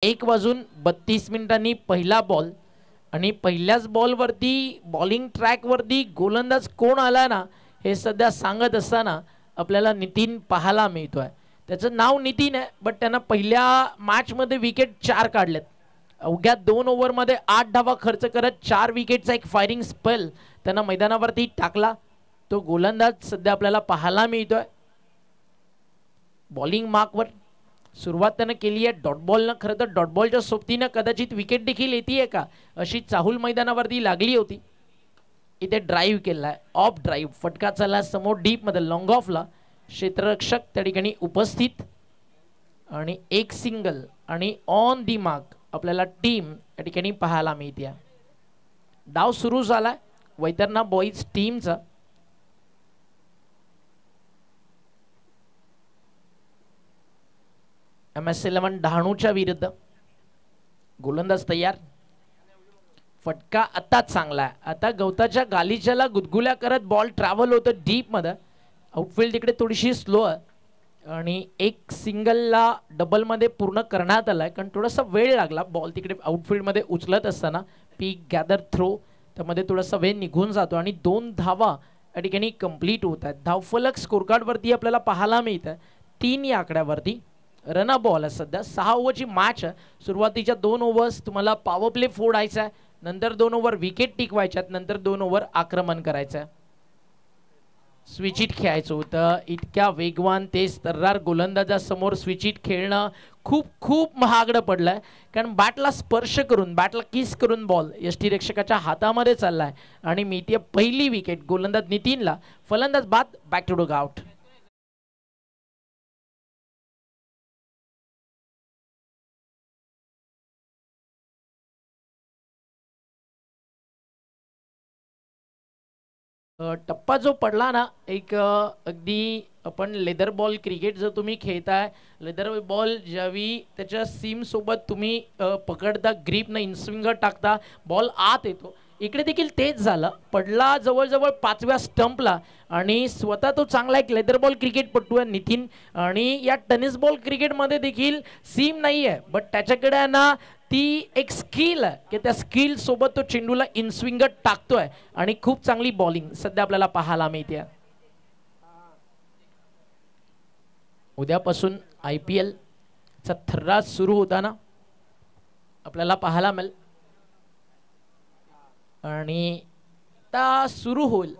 1:32 पहिला बॉल आणि पहिल्याच बॉलवरती बॉलिंग ट्रॅकवरती गोलंदाज कोण आला ना हे सध्या सांगत असताना आपल्याला नितीन पाहायला मिळतोय. त्याचं नाव नितीन आहे, बट त्यांना पहिल्या मॅचमध्ये विकेट 4 काढलेत. अवघ्या 2 ओव्हरमध्ये 8 धावा खर्च करत 4 विकेटचा एक फायरिंग स्पेल त्यांना मैदानावरती टाकला. तो गोलंदाज सध्या आपल्याला पाहायला मिळतोय. बॉलिंग मार्कवर सुरुवात त्यानं केली आहे डॉट बॉलनं. खरं तर डॉट बॉलच्या सोबतीनं कदाचित विकेट देखील येते का अशी चाहूल मैदानावरती लागली होती. इथे ड्राईव्ह केला आहे, ऑफ ड्राईव्ह, फटका चालला समोर डीपमध्ये लॉंग ऑफला. क्षेत्ररक्षक त्या ठिकाणी उपस्थित आणि एक सिंगल आणि ऑन दी मार्क आपल्याला टीम या ठिकाणी पाहायला मिळते. डाव सुरू झाला वैतरणा बॉईज टीमचा. MS11 डहाणूच्या विरुद्ध. गोलंदाज तयार. फटका आता चांगला आहे. आता गवताच्या गालीच्याला गुदगुल्या करत बॉल ट्रॅव्हल होतं डीपमध्ये. आउटफील्ड तिकडे थोडीशी स्लो आहे आणि एक सिंगलला डबलमध्ये पूर्ण करण्यात आला आहे, कारण थोडासा वेळ लागला. बॉल तिकडे आउटफील्डमध्ये उचलत असताना पीक गॅदर थ्रो त्यामध्ये थोडासा वेळ निघून जातो आणि 2 धावा या ठिकाणी कंप्लीट होत आहेत. धावफलक स्कोरकार्डवरती आपल्याला पाहायला मिळत आहे 3 या आकड्यावरती. रन बॉल आहे सध्या. 6 ओव्हरची मॅच आहे. सुरुवातीच्या 2 ओव्हर्स तुम्हाला पॉवर प्ले फोडायचा आहे, नंतर 2 ओव्हर विकेट टिकवायच्या आहेत, नंतर 2 ओव्हर आक्रमण करायचं आहे. स्विच इट खेळायचं होतं. इतक्या वेगवान तेज तर्रार गोलंदाजासमोर स्विच इट खेळणं खूप खूप महागडं पडलं आहे, कारण बॅटला स्पर्श करून बॅटला किस करून बॉल यष्टीरक्षकाच्या हातामध्ये चालला आहे आणि मिळते पहिली विकेट गोलंदाज नितीनला. फलंदाज बाद, बॅक टू डग आउट. टप्पा जो पडला ना एक अगदी आपण लेदर बॉल क्रिकेट जर तुम्ही खेळताय, लेदर बॉल ज्यावेळी त्याच्या सीम सोबत तुम्ही पकडता, ग्रीपनं इनस्विंगर टाकता, बॉल आत येतो. इकडे देखील तेच झालं. पडला जवळजवळ 5व्या स्टंपला आणि स्वतः तो चांगला एक लेदर बॉल क्रिकेटपटू आहे नितीन. आणि या टेनिस बॉल क्रिकेटमध्ये देखील सीम नाही आहे, बट त्याच्याकडे ना ती एक स्किल आहे की त्या स्किल सोबत तो चेंडूला इनस्विंगर टाकतोय आणि खूप चांगली बॉलिंग सध्या आपल्याला पाहायला मिळते. उद्यापासून IPL चा थर्रा सुरू होताना आपल्याला पाहायला मिळेल आणि आता सुरू होईल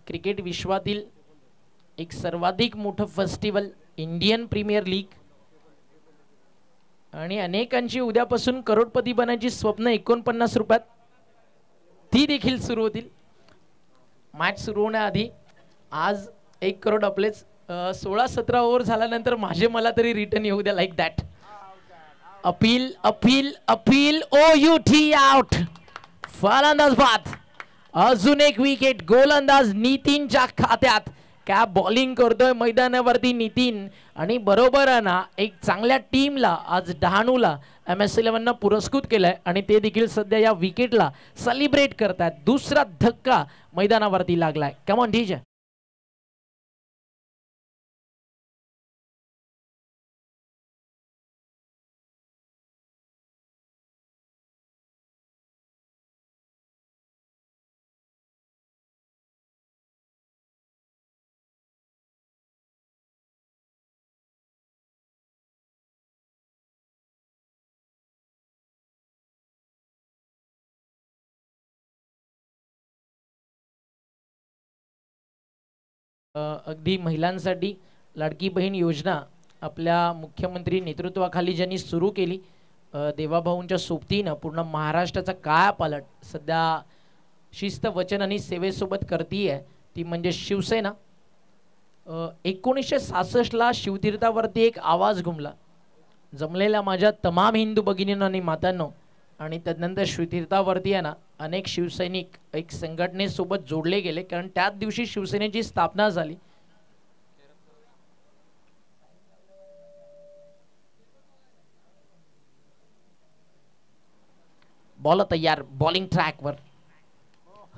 क्रिकेट विश्वातील एक सर्वाधिक मोठं फेस्टिवल इंडियन प्रीमियर लीग. आणि अनेकांची उद्यापासून करोडपती बनायची स्वप्न 49 रुपयात ती देखील सुरू होतील. मॅच सुरू होण्याआधी आज 1 करोड आपलेच 16-17 ओव्हर झाल्यानंतर माझे मला तरी रिटर्न येऊ द्या. Like that. Appeal appeal appeal. OUT out. फलंदाज बाद. अजून एक विकेट गोलंदाज नितीनच्या खात्यात. क्या बॉलिंग करतोय मैदानावरती नितीन. आणि बरोबर आहे ना एक चांगल्या टीमला आज डहाणूला MS11 न पुरस्कृत केलंय आणि ते देखील सध्या या विकेटला सेलिब्रेट करतात. दुसरा धक्का मैदानावरती लागलाय. Come on DJ. अगदी महिलांसाठी लाडकी बहीण योजना आपल्या मुख्यमंत्री नेतृत्वाखाली ज्यांनी सुरू केली, देवाभाऊंच्या सोबतीनं पूर्ण महाराष्ट्राचा कायापालट सध्या शिस्त वचन आणि सेवेसोबत करतीये ती म्हणजे शिवसेना. 1966ला शिवतीर्थावरती एक आवाज घुमला. जमलेल्या माझ्या तमाम हिंदू भगिनींनो आणि मातांनो, आणि त्यानंतर शिवतीर्थावरती आहे ना अनेक शिवसैनिक एक संघटनेसोबत जोडले गेले, कारण त्याच दिवशी शिवसेनेची स्थापना झाली. बॉल तयार. बॉलिंग ट्रॅकवर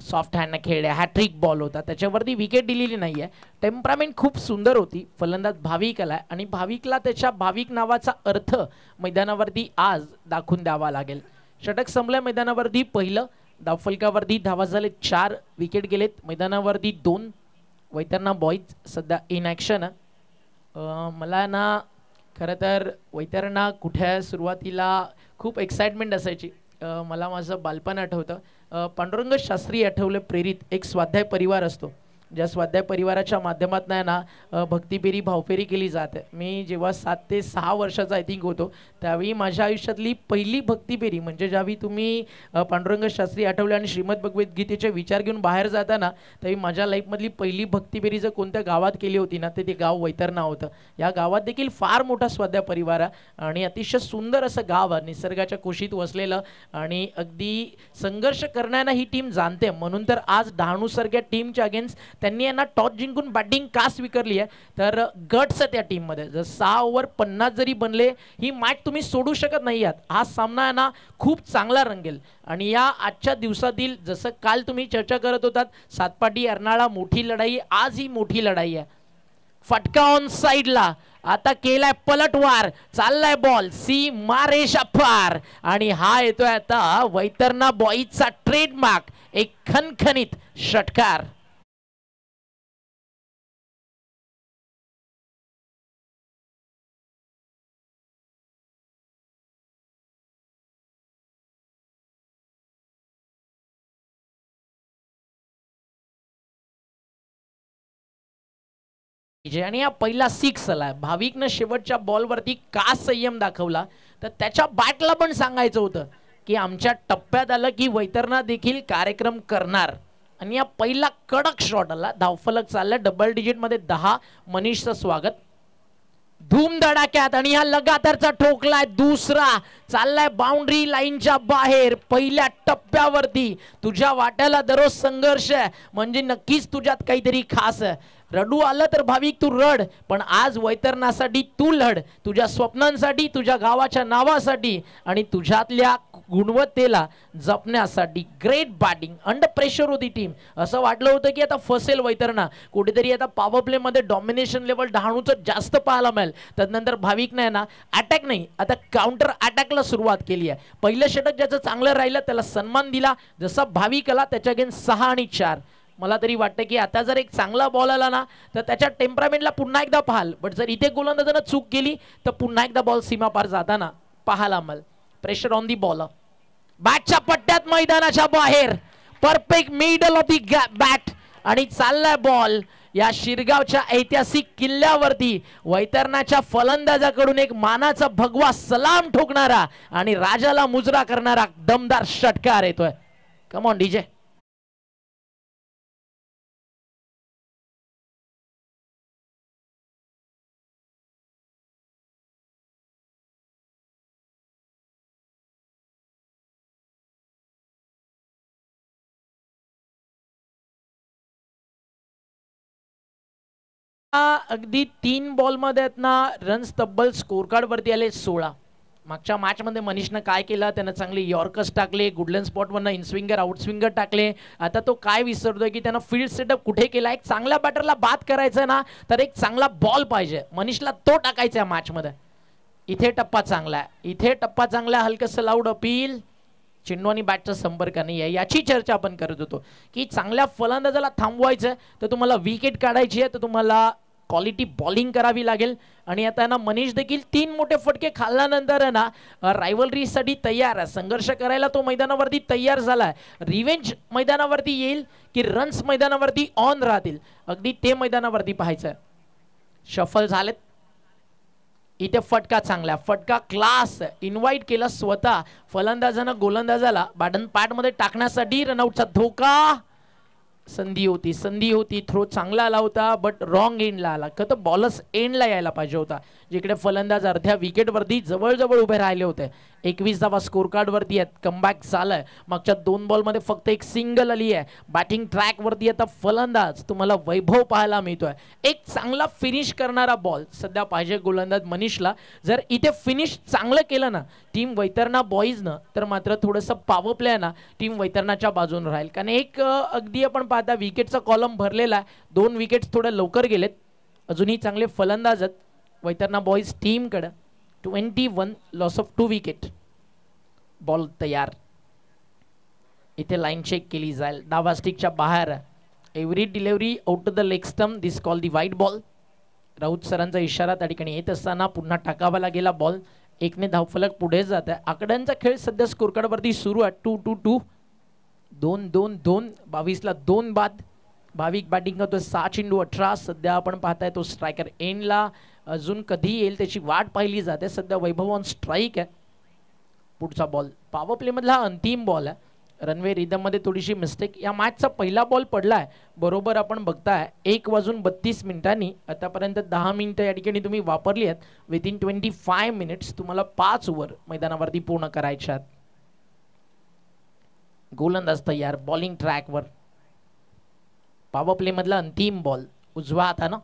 सॉफ्ट हँडने खेळले, हॅट्रिक बॉल होता, त्याच्यावरती विकेट दिलेली नाही आहे. टेम्परामेंट खूप सुंदर होती. फलंदाज भाविक आला आणि भाविकला त्याच्या भाविक नावाचा अर्थ मैदानावरती आज दाखवून द्यावा लागेल. षटक संपल्या मैदानावरती पहिलं. धावफलकावरती धावा झाले 4, विकेट गेलेत मैदानावरती 2. वैतरणा बॉईज सध्या इन ॲक्शन. मला ना खरं तर वैतरणा कुठे सुरुवातीला खूप एक्साइटमेंट असायची. मला माझं बालपण आठवतं. पांडुरंग शास्त्री आठवले प्रेरित एक स्वाध्याय परिवार असतो, ज्या स्वाध्याय परिवाराच्या माध्यमातून आहे ना भक्तीपेरी भावफेरी केली जाते. मी जेव्हा 7 ते 6 वर्षाचा आय थिंक होतो त्यावेळी माझ्या आयुष्यातली पहिली भक्तीपेरी म्हणजे ज्यावेळी तुम्ही पांडुरंग शास्त्री आठवले आणि श्रीमद भगवद्गीतेचे विचार घेऊन बाहेर जाताना त्यावेळी माझ्या लाईफमधली पहिली भक्तीपेरी जर कोणत्या गावात केली होती ना ते गाव वैतरणा होतं. या गावात देखील फार मोठा स्वाध्याय परिवार आहे आणि अतिशय सुंदर असं गाव आहे, निसर्गाच्या कुशीत वसलेलं आणि अगदी संघर्ष करण्याला ही टीम जाणते. म्हणून तर आज डहाणूसारख्या टीमच्या अगेन्स्ट त्यांनी यांना टॉस जिंकून बॅटिंग का स्वीकारली आहे तर गट्स आहे त्या टीममध्ये. जर 6 ओव्हर 50 जरी बनले ही मॅच तुम्ही सोडू शकत नाही आहात. हा सामना आहे ना खूप चांगला रंगेल आणि या आजच्या दिवसातील जसं काल तुम्ही चर्चा करत होतात सातपाटी अर्नाळा मोठी लढाई, आज ही मोठी लढाई आहे. फटका ऑन साईडला, आता केलाय पलटवार, चाललाय बॉल सी मारेशा पार आणि हा येतोय आता वैतरणा बॉईजचा ट्रेडमार्क एक खणखणीत षटकार. आणि हा पहिला 6 आला. भाविकनं शेवटच्या बॉलवरती का संयम दाखवला तर त्याच्या बॅटला पण सांगायचं होतं की आमच्या टप्प्यात आलं की वैतरणा देखील कार्यक्रम करणार. आणि या पहिला कडक शॉट आला, धावफलक चालला डबल डिजिटमध्ये 10. मनीषचं स्वागत धूम धडाक्यात आणि हा लगातारचा ठोकलाय दुसरा, चाललाय बाउंड्री लाईनच्या बाहेर. पहिल्या टप्प्यावरती तुझ्या वाट्याला दररोज संघर्ष आहे म्हणजे नक्कीच तुझ्यात काहीतरी खास आहे. रडू आलं तर भाविक तू रड, पण आज वैतरणासाठी तू लढ, तुझ्या स्वप्नांसाठी, तुझ्या गावाच्या नावासाठी आणि तुझ्यातल्या गुणवत्तेला जपण्यासाठी. ग्रेट बॅटिंग, अंडर प्रेशर होती टीम. असं वाटलं होतं की आता फसेल वैतरणा, कुठेतरी आता पॉवर प्ले मध्ये डॉमिनेशन लेवल डहाणूचं जास्त पाहायला मिळेल. त्यानंतर भाविकने ना अटॅक नाही आता काउंटर अटॅकला सुरुवात केली आहे. पहिलं षटक ज्याचं चांगलं राहिलं त्याला सन्मान दिला, जसा भाविक आला त्याच्या अगेन्स्ट 6 आणि 4. मला तरी वाटतं की आता जर एक चांगला बॉल आला ना तर त्याच्या टेम्परामेंटला पुन्हा एकदा पाहाल, बट जर इथे गोलंदाजानं चूक केली तर पुन्हा एकदा बॉल सीमा पार जाताना पाहायला मिळेल. प्रेशर ऑन दी बॉल, बॅटच्या पट्ट्यात मैदानाच्या बाहेर, perfect middle of the bat आणि चाललाय बॉल या शिरगावच्या ऐतिहासिक किल्ल्यावरती. वैतरणाच्या फलंदाजाकडून एक मानाचा भगवा सलाम ठोकणारा आणि राजाला मुजरा करणारा दमदार षटकार येतोय. Come on DJ. अगदी 3 बॉलमध्ये आहेत ना रन्स तब्बल स्कोर कार्ड वरती आले 16. मागच्या मॅच मध्ये मनीषनं काय केलं, त्यानं चांगले यॉर्कर्स टाकले, गुडलँड स्पॉटवरनं इनस्विंगर आउटस्विंगर टाकले. आता तो काय विसरतोय की त्यानं फील्ड सेटअप कुठे केला. एक चांगल्या बॅटरला बाद करायचं ना तर एक चांगला बॉल पाहिजे, मनीषला तो टाकायचा आहे मॅच मध्ये. इथे टप्पा चांगला आहे, इथे टप्पा चांगला आहे, हलकंसं लाऊड अपील. चेंडू आणि बॅटचा संपर्क नाही आहे याची चर्चा आपण करत होतो की चांगल्या फलंदाजाला थांबवायचं तर तुम्हाला विकेट काढायची आहे तर तुम्हाला क्वालिटी बॉलिंग करावी लागेल. आणि आता ना मनीष देखील 3 मोठे फटके खाल्ल्यानंतर ना रायव्हलरीसाठी तयार आहे, संघर्ष करायला तो मैदानावरती तयार झालाय. रिव्हेंज मैदानावरती येईल की रन्स मैदानावरती ऑन राहतील अगदी ते मैदानावरती पाहायचं. शफल झालेत, इथे फटका चांगला, फटका क्लास इन्व्हाइट केला स्वतः फलंदाजानं गोलंदाजाला बॅटन पॅड मध्ये टाकण्यासाठी. रनआउटचा धोका, संधी होती, थ्रो चांगला आला होता बट रॉंग एंडला आला. तर बॉलच एंडला यायला पाहिजे होता. जिकडे फलंदाज अर्ध्या विकेटवरती जवळजवळ उभे राहिले होते. 21 धावा स्कोर कार्डवरती आहेत. कमबॅक झालाय. मागच्या 2 बॉलमध्ये फक्त एक सिंगल आली आहे. बॅटिंग ट्रॅकवरती आता फलंदाज तुम्हाला वैभव पाहायला मिळतोय. एक चांगला फिनिश करणारा बॉल सध्या पाहिजे गोलंदाज मनीषला. जर इथे फिनिश चांगलं केलं ना टीम वैतरणा बॉईजनं, तर मात्र थोडंसं पॉवर प्ले आहे ना टीम वैतरणाच्या बाजून राहील. कारण एक अगदी आपण पाहता विकेटचा कॉलम भरलेला आहे. 2 विकेट्स थोडे लवकर गेलेत. अजूनही चांगले फलंदाज आहेत वैतरणा बॉईज टीमकडे. 21 लॉस ऑफ 2 विकेट. बॉल तयार. इथे लाईन चेक केली जाईल. डावा स्टिकच्या बाहेर. Every delivery out of the leg stump. This call the wide ball. Raut सरांचा इशारा त्या ठिकाणी येत असताना पुन्हा टाकावा लागेला बॉल. 1ने धावफलक पुढे जात आहे. आकड्यांचा खेळ सध्या स्कोर कार्डवरती सुरू आहे. 2-2-2. 2-2-2. 22ला 2 बाद. भाविक बॅटिंग करतो. 6 चेंडू 18. सध्या आपण पाहताय तो स्ट्रायकर एंडला. अजून कधी येईल त्याची वाट पाहिली जाते. सध्या वैभव ऑन स्ट्राईक आहे. पुढचा बॉल पॉवर प्ले मधला अंतिम बॉल आहे. रनवे रिदम मध्ये थोडीशी मिस्टेक. या मॅचचा पहिला बॉल पडलाय बरोबर आपण बघताय 1:32 आतापर्यंत 10 मिनिटं या ठिकाणी तुम्ही वापरली आहेत. विदिन 25 मिनिट्स तुम्हाला 5 ओव्हर मैदानावरती पूर्ण करायच्या आहेत. गोलंदाज तयार. बॉलिंग ट्रॅकवर. पॉवर प्ले मधला अंतिम बॉल. उजव्या हातानं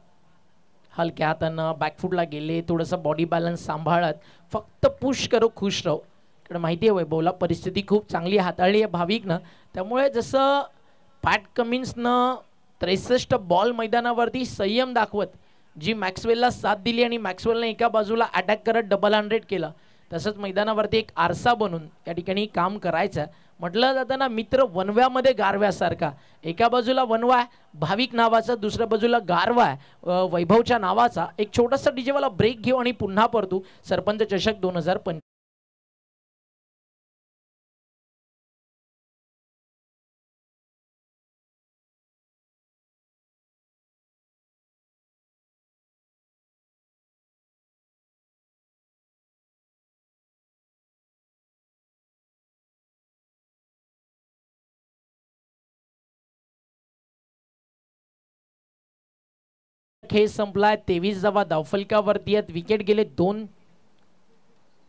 हलक्या हातानं बॅकफुटला गेले. थोडंसं बॉडी बॅलन्स सांभाळत फक्त पुश करो खुश राहो. इकडे माहिती आहे वैभवला परिस्थिती खूप चांगली हाताळली आहे भाविकनं. त्यामुळे जसं पॅट कमिन्सनं 63 बॉल मैदानावरती संयम दाखवत जी मॅक्सवेलला साथ दिली आणि मॅक्सवेलने एका बाजूला अटॅक करत डबल 100 केलं, तसंच मैदानावरती एक आरसा बनून या ठिकाणी काम करायचं. म्हटलं जातं ना मित्र वनव्यामध्ये गारव्यासारखा. एका बाजूला वनवा भाविक नावाचा, दुसऱ्या बाजूला गारवा आहे वैभवच्या नावाचा. एक छोटासा डीजेवाला ब्रेक घेऊ आणि पुन्हा परतू सरपंच चषक 2025. खेळ संपलाय. 23 धावा धावफलकावरती आहेत. विकेट गेले 2.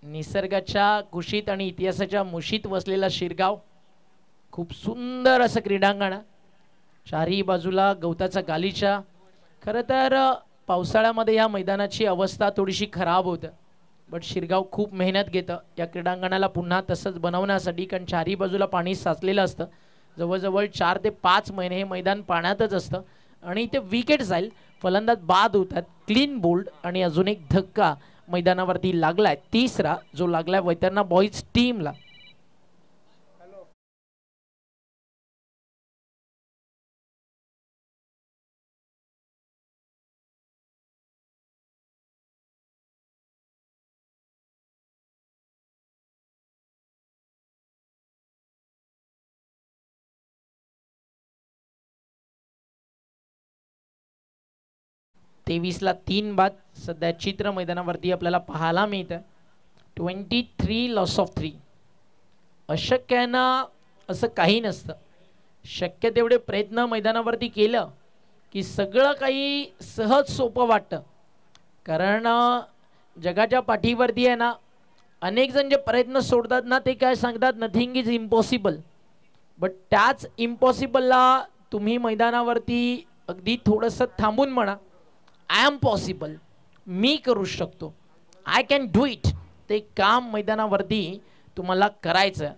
निसर्गाच्या कुशीत आणि इतिहासाच्या मुशीत वसलेला शिरगाव. खूप सुंदर असं क्रीडांगण. चारही बाजूला गवताचा गालीचा. खरं तर पावसाळ्यामध्ये या मैदानाची अवस्था थोडीशी खराब होतं, बट शिरगाव खूप मेहनत घेतं या क्रीडांगणाला पुन्हा तसंच बनवण्यासाठी. कारण चारही बाजूला पाणी साचलेलं असतं. जवळजवळ 4 ते 5 महिने हे मैदान पाण्यातच असतं आणि इथे विकेट जाईल. फलंदाज बाद होतात. क्लीन बोल्ड आणि अजून एक धक्का मैदानावरती लागलाय. 3रा जो लागलाय वैतरणा बॉईज टीमला. तेवीसला 3 बाद. सध्या चित्र मैदानावरती आपल्याला पाहायला मिळतं. 23 लॉस ऑफ 3. अशक्य आहे ना असं काही नसतं. शक्य तेवढे प्रयत्न मैदानावरती केलं की सगळं काही सहज सोपं वाटतं. कारण जगाच्या पाठीवरती आहे ना अनेक जण जे प्रयत्न सोडतात ना ते काय सांगतात नथिंग इज इम्पॉसिबल. बट त्याच इम्पॉसिबलला तुम्ही मैदानावरती अगदी थोडंसं थांबून म्हणा आय एम पॉसिबल, मी करू शकतो, आय कॅन डू इट. ते काम मैदानावरती तुम्हाला करायचं.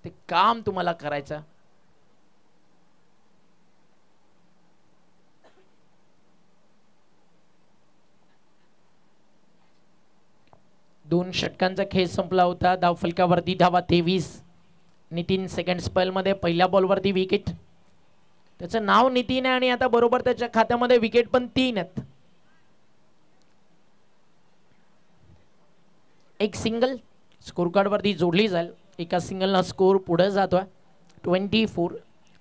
ते काम तुम्हाला करायचं. दोन षटकांचा खेळ संपला होता. धावफलकावरती धावा 23. नितीन सेकंड स्पेल मध्ये पहिल्या बॉलवरती विकेट. त्याचं नाव नितीन आहे आणि आता बरोबर त्याच्या खात्यामध्ये विकेट पण 3 आहेत. एक सिंगल स्कोर कार्डवरती जोडली जाईल. एका सिंगलला स्कोर पुढे जातोय. 24.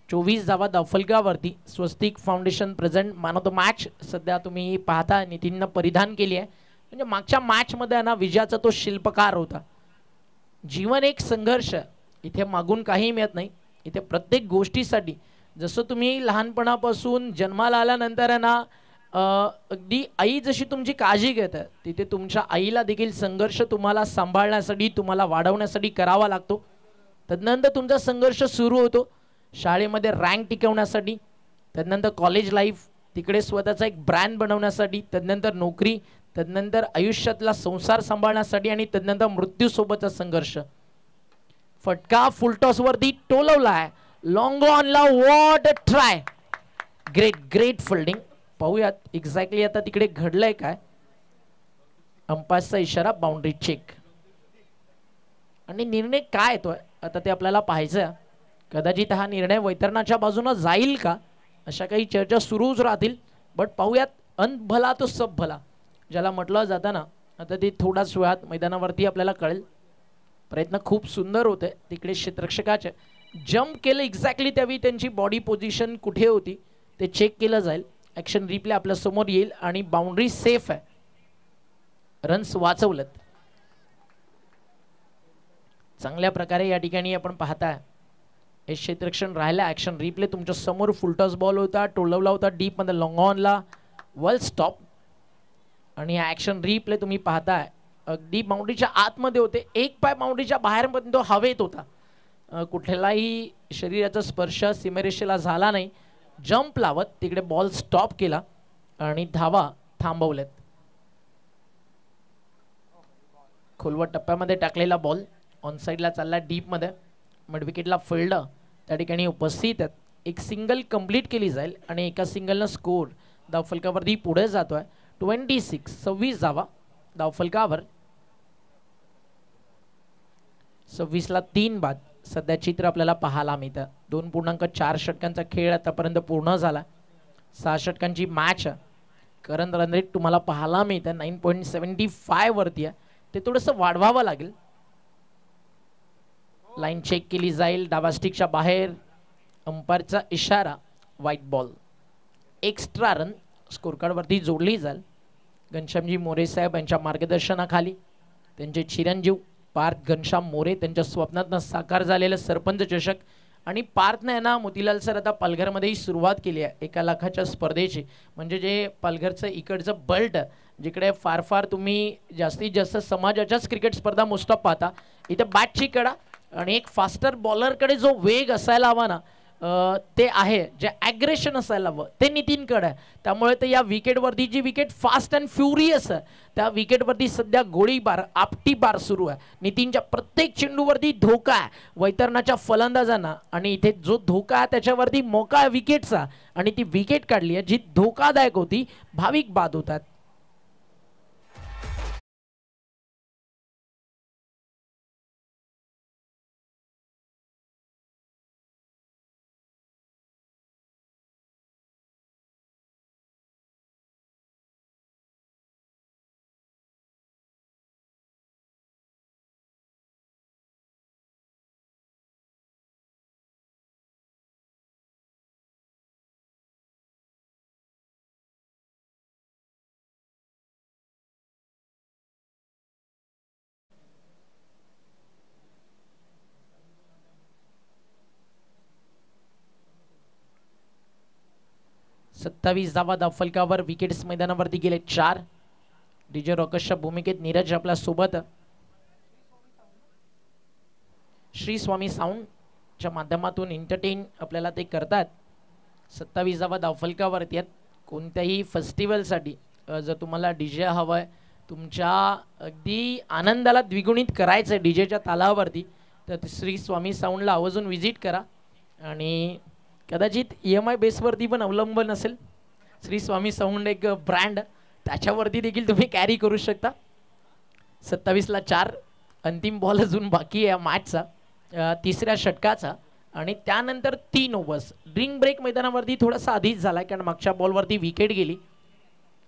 24 धावा धावफलकावरती. Swastik foundation present man of the match सध्या तुम्ही पाहता नितीननं परिधान केली आहे. म्हणजे मागच्या मॅच मध्ये ना विजयाचा तो शिल्पकार होता. जीवन एक संघर्ष. इथे मागून काही मिळत नाही. इथे प्रत्येक गोष्टीसाठी जसं तुम्ही लहानपणापासून जन्माला आल्यानंतर ना अगदी आई जशी तुमची काळजी घेते तिथे तुमच्या आईला देखील संघर्ष तुम्हाला सांभाळण्यासाठी तुम्हाला वाढवण्यासाठी करावा लागतो. तदनंतर तुमचा संघर्ष सुरू होतो शाळेमध्ये रँक टिकवण्यासाठी, तदनंतर कॉलेज लाईफ, तिकडे स्वतःचा एक ब्रँड बनवण्यासाठी, तदनंतर नोकरी, तदनंतर आयुष्यातला संसार सांभाळण्यासाठी आणि तदनंतर मृत्यूसोबतचा संघर्ष. फटका फुलटॉसवरती टोलवलाय, लॉंग ऑनला what a try. Great great fielding. पाहूयात एक्झॅक्टली आता तिकडे घडलंय काय. अंपायरचा इशारा, बाउंड्री चेक. आणि निर्णय काय येतोय आता ते आपल्याला पाहायचं. कदाचित हा निर्णय वैतरणाच्या बाजूने जाईल का, अशा काही चर्चा सुरूच राहतील. बट पाहूयात. अंत भला तो सब भला ज्याला म्हटलं जातं ना, आता ते थोड्याच वेळात मैदानावरती आपल्याला कळेल. प्रयत्न खूप सुंदर होते तिकडे क्षेत्ररक्षकाचे. जंप केलं एक्झॅक्टली त्यावेळी त्यांची बॉडी पोझिशन कुठे होती ते चेक केलं जाईल. ॲक्शन रिप्ले आपल्या समोर येईल आणि बाउंड्री सेफ आहे. रन्स वाचवलेत चांगल्या प्रकारे या ठिकाणी आपण पाहताय. हे क्षेत्ररक्षण राहिलं. ॲक्शन रिप्ले तुमच्या समोर. फुलटॉस बॉल होता, टोलवला होता डीपमध्ये, लॉंग ऑनला वेल स्टॉप. आणि हा ॲक्शन रिप्ले तुम्ही पाहताय अगदी बाउंड्रीच्या आतमध्ये होते. एक पाय बाउंड्रीच्या बाहेरपर्यंत तो हवेत होता. कुठलाही शरीराचा स्पर्श सीमेरेषेला झाला नाही. जंप लावत तिकडे बॉल स्टॉप केला आणि धावा थांबवल्यात. खोलवट टप्प्यामध्ये टाकलेला बॉल ऑन साईडला चालला डीपमध्ये. मिड विकेटला फिल्डर त्या ठिकाणी उपस्थित आहेत. एक सिंगल कंप्लीट केली जाईल आणि एका सिंगलनं स्कोर धावफलकावरती पुढे जातोय. 26 धावा धावफलकावर. 26ला 3 बाद. सध्या चित्र आपल्याला पाहायला मिळतं. 2.4 षटकांचा खेळ आतापर्यंत पूर्ण झाला. 6 षटकांची मॅच. करंट रन रेट तुम्हाला पाहायला मिळतं 9.75 वरती आहे. ते थोडंसं वाढवावं लागेल. लाईन चेक केली जाईल. डावा स्टिकच्या बाहेर. अंपायरचा इशारा, व्हाईट बॉल. एक्स्ट्रा रन स्कोरकार्डवरती जोडली जाईल. घनश्यामजी मोरे साहेब यांच्या मार्गदर्शनाखाली त्यांचे चिरंजीव पार्थ घनश्याम मोरे, त्यांच्या स्वप्नातनं साकार झालेलं सरपंच चषक. आणि पार्थने आहे ना मोतीलाल सर आता पालघरमध्येही सुरुवात केली आहे 1 लाखाच्या स्पर्धेची. म्हणजे जे पालघरचं इकडचं बल्ट जिकडे फार फार तुम्ही जास्तीत जास्त समाजाच्याच क्रिकेट स्पर्धा मोस्ट ऑफ पाहता, इथं बॅटची कडा आणि एक फास्टर बॉलरकडे जो वेग असायला हवा ना ते आहे, जे ॲग्रेशन असायला हवं ते नितीनकडे आहे. त्यामुळे तर या विकेटवरती जी विकेट फास्ट अँड फ्युरियस आहे त्या विकेटवरती सध्या गोळीबार आपटीबार सुरू आहे. नितीनच्या प्रत्येक चेंडूवरती धोका आहे वैतरणाच्या फलंदाजांना. आणि इथे जो धोका आहे त्याच्यावरती मोका आहे विकेटचा. आणि ती विकेट काढली आहे जी धोकादायक होती. भाविक बाद होतात. सत्तावीस धावा धावफलकावर. विकेट्स मैदानावरती गेले 4. डीजे रॉकर्सच्या भूमिकेत नीरज आपल्या सोबत. श्री स्वामी साऊंडच्या माध्यमातून एंटरटेन आपल्याला ते करतात. 27 धावा धावफलकावरती आहेत. कोणत्याही फेस्टिवलसाठी जर तुम्हाला डीजे हवंय, तुमच्या अगदी आनंदाला द्विगुणित करायचं आहे डीजेच्या तालावरती, तर श्री स्वामी साऊंडला आवर्जून विजिट करा. आणि कदाचित EMI बेसवरती पण अवलंबून असेल. श्री स्वामी साऊंड एक ब्रँड, त्याच्यावरती देखील तुम्ही कॅरी करू शकता. 27ला 4. अंतिम बॉल अजून बाकी आहे मॅचचा, 3ऱ्या षटकाचा. आणि त्यानंतर 3 ओव्हर्स. ड्रिंक ब्रेक मैदानावरती थोडासा आधीच झाला कारण मागच्या बॉलवरती विकेट गेली.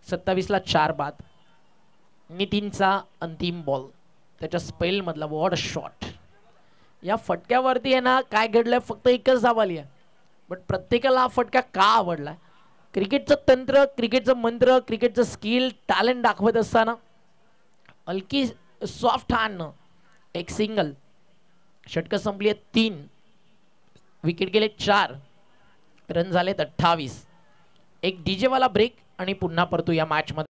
27ला 4 बाद. नितीनचा अंतिम बॉल, त्याच्या स्पेलमधला वॉट शॉट. या फटक्यावरती आहे ना काय घडलंय, फक्त एकच धाव आली आहे. बट प्रत्येकाला हा फटका का आवडला. क्रिकेटचं तंत्र, क्रिकेटचं मंत्र, क्रिकेटचं स्किल, टॅलेंट दाखवत असताना हलकी सॉफ्ट हँडनं एक सिंगल. षटकं संपली आहेत 3. विकेट गेले 4. रन झालेत 28. एक डीजेवाला ब्रेक आणि पुन्हा परतू या मॅच मध्ये.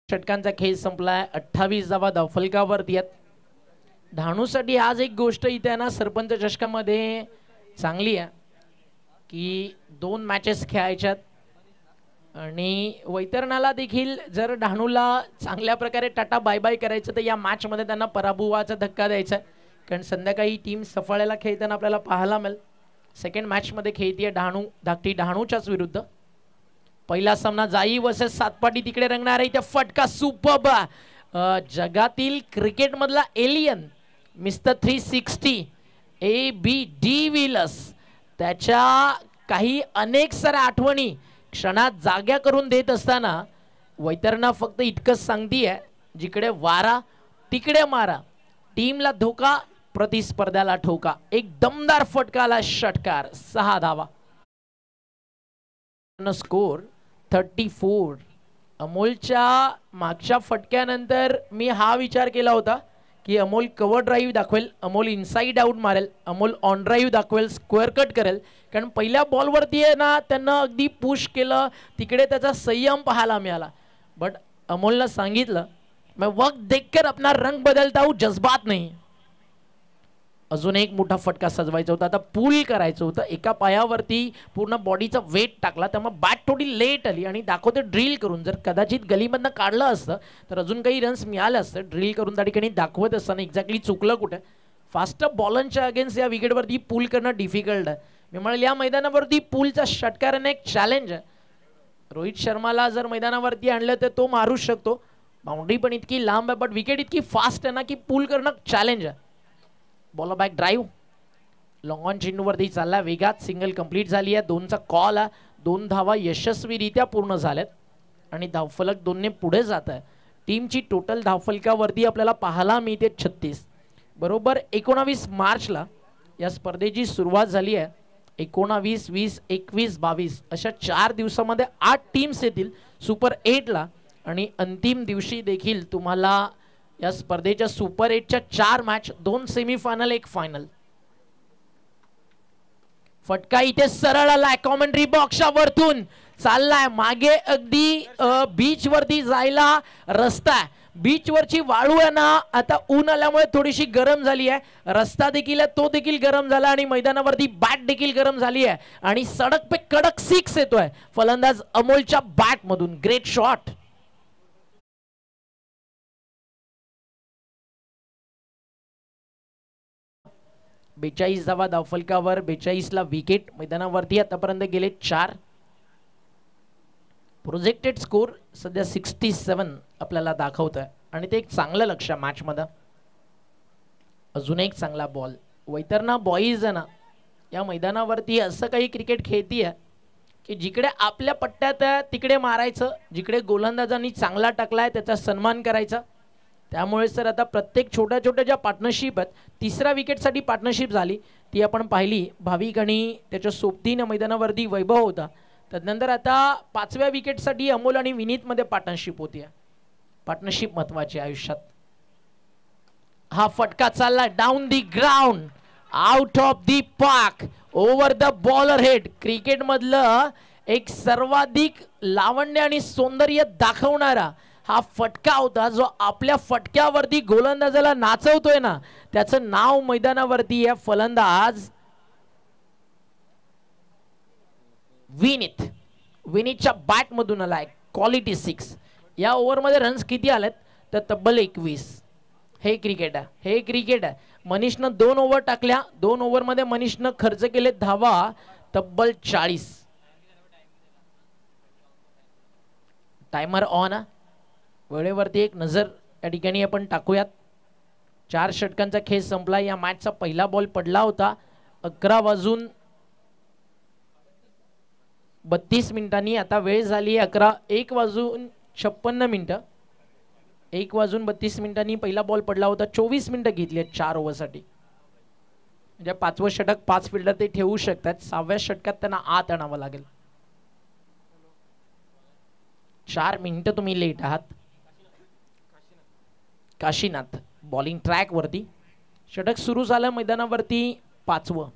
षटकांचा खेळ संपलाय. 28 धावा धावफलकावरती आहेत. धाणूसाठी आज एक गोष्ट इथे आहे ना सरपंच चषकामध्ये चांगली आहे की 2 मॅचेस खेळायच्यात आणि वैतरणाला देखील जर डहाणूला चांगल्या प्रकारे टाटा बाय बाय करायचं तर या मॅचमध्ये त्यांना पराभवाचा धक्का द्यायचा आहे. कारण संध्याकाळी टीम सफाळ्याला खेळताना आपल्याला पाहायला मिळेल. सेकंड मॅचमध्ये खेळतीये डहाणू धाकटी डहाणूच्याच विरुद्ध. पहिला सामना जाई वर्सेस सातपाटी तिकडे रंगणार आहे. त्या फटका सुपर्ब जगातील क्रिकेट मधला एलियन मिस्टर 360 AB विलस त्याच्या काही अनेक साऱ्या आठवणी क्षणात जाग्या करून देत असताना वैतरणा फक्त इतकंच सांगतीये जिकडे वारा तिकडे मारा. टीमला धोका प्रतिस्पर्ध्याला ठोका. एक दमदार फटकाला षटकार. 6 धावा. स्कोर 34. अमोलच्या मागच्या फटक्यानंतर मी हा विचार केला होता की अमोल कव्हर ड्राईव्ह दाखवेल, अमोल इनसाइड आउट मारेल, अमोल ऑन ड्राईव्ह दाखवेल, स्क्वेअर कट करेल. कारण पहिल्या बॉलवरती आहे ना त्यांना अगदी पुश केलं, तिकडे त्याचा संयम पाहायला मिळाला. बट अमोलनं सांगितलं मैं वक्त देखकर अपना रंग बदलता हूं, जज्बात नहीं. अजून एक मोठा फटका सजवायचा होता. आता पूल करायचं होतं. एका पायावरती पूर्ण बॉडीचा वेट टाकला त्यामुळे बॅट थोडी लेट आली आणि दाखवते ड्रिल करून. जर कदाचित गलीमधनं काढलं असतं तर अजून काही रन्स मिळाले असतं. ड्रिल करून त्या ठिकाणी दाखवत असताना एक्झॅक्टली चुकलं कुठे. फास्ट बॉलरच्या अगेन्स्ट या विकेटवरती पूल करणं डिफिकल्ट आहे. मी म्हणाल या मैदानावरती पूलचा षटकाराने एक चॅलेंज आहे. रोहित शर्माला जर मैदानावरती आणलं तर तो मारू शकतो. बाउंड्री पण इतकी लांब आहे बट विकेट इतकी फास्ट आहे ना की पूल करणं चॅलेंज आहे. Ball back drive long on चेंडूवरती चालला वेगात. सिंगल कंप्लीट झाली आहे. 2चा कॉल आहे. 2 धावा यशस्वीरित्या पूर्ण झाल्यात आणि धावफलक 2ने पुढे जात आहे. टीमची टोटल धावफलकावरती आपल्याला पाहायला मिळते 36. बरोबर 19 मार्चला या स्पर्धेची सुरुवात झाली आहे. 19, 20, 21, 22 अशा 4 दिवसामध्ये 8 टीम्स येतील सुपर 8ला आणि अंतिम दिवशी देखील तुम्हाला या स्पर्धेच्या सुपर 8च्या 4 मॅच, 2 सेमीफायनल 1 फायनल. फटका इथे सरळ आलाय कॉमेंट्री बॉक्सच्या वरतून चाललाय मागे अगदी बीच वरती जायला रस्ता आहे. बीच वरची वाळू आहे ना आता ऊन आल्यामुळे थोडीशी गरम झाली आहे. रस्ता देखील आहे तो देखील गरम झाला आणि मैदानावरती बॅट देखील गरम झाली आहे आणि सडक पे कडक 6 येतोय फलंदाज अमोलच्या बॅट मधून. Great shot. बेचाळीस धावा धावफलकावर, 42ला विकेट. मैदानावरती आतापर्यंत गेले 4. प्रोजेक्टेड स्कोर सध्या 67 आपल्याला दाखवत आहे आणि ते एक चांगलं लक्ष मॅच मध्ये. अजून एक चांगला बॉल. वैतरणा बॉईज आहे ना या मैदानावरती असं काही क्रिकेट खेळती आहे की जिकडे आपल्या पट्ट्यात आहे तिकडे मारायचं, जिकडे गोलंदाजांनी चांगला टाकलाय त्याचा सन्मान करायचा. त्यामुळे सर आता प्रत्येक छोट्या छोट्या ज्या पार्टनरशिप आहेत, 3ऱ्या विकेटसाठी पार्टनरशिप झाली ती आपण पाहिली. भाविक आणि त्याच्या सोबतीनं मैदानावरती वैभव होता. त्यानंतर आता 5व्या विकेटसाठी अमोल आणि विनीतमध्ये पार्टनरशिप होती. पार्टनरशिप महत्वाची आयुष्यात. हा फटका चालला down the ground, out of the park, over the bowler head. Cricket मधलं एक सर्वाधिक लावण्य आणि सौंदर्य दाखवणारा हा फटका होता जो आपल्या फटक्यावरती गोलंदाजाला नाचवतोय ना त्याचं नाव मैदानावरती आहे फलंदाज विनीत. विनीतच्या बॅट मधून आलाय क्वालिटी 6. या ओव्हरमध्ये रन्स किती आलेत तर तब्बल 21. हे क्रिकेट आहे, हे क्रिकेट आहे. मनीषनं 2 ओव्हर टाकल्या. 2 ओव्हरमध्ये मनीषनं खर्च केले धावा तब्बल 40. Timer on. वेळेवरती एक नजर या ठिकाणी आपण टाकूयात. 4 षटकांचा खेळ संपला. या मॅचचा पहिला बॉल पडला होता 11:32. आता वेळ झाली 1:56. 1:32 पहिला बॉल पडला होता. 24 मिनिटं घेतली 4 ओव्हरसाठी. म्हणजे 5वं षटक 5 फिल्डर ते ठेवू शकतात. 6व्या षटकात त्यांना आत आणावं लागेल. 4 मिनिटं तुम्ही लेट आहात. काशीनाथ बॉलिंग ट्रॅक वरती. षटक सुरू झालं मैदानावरती 5वं.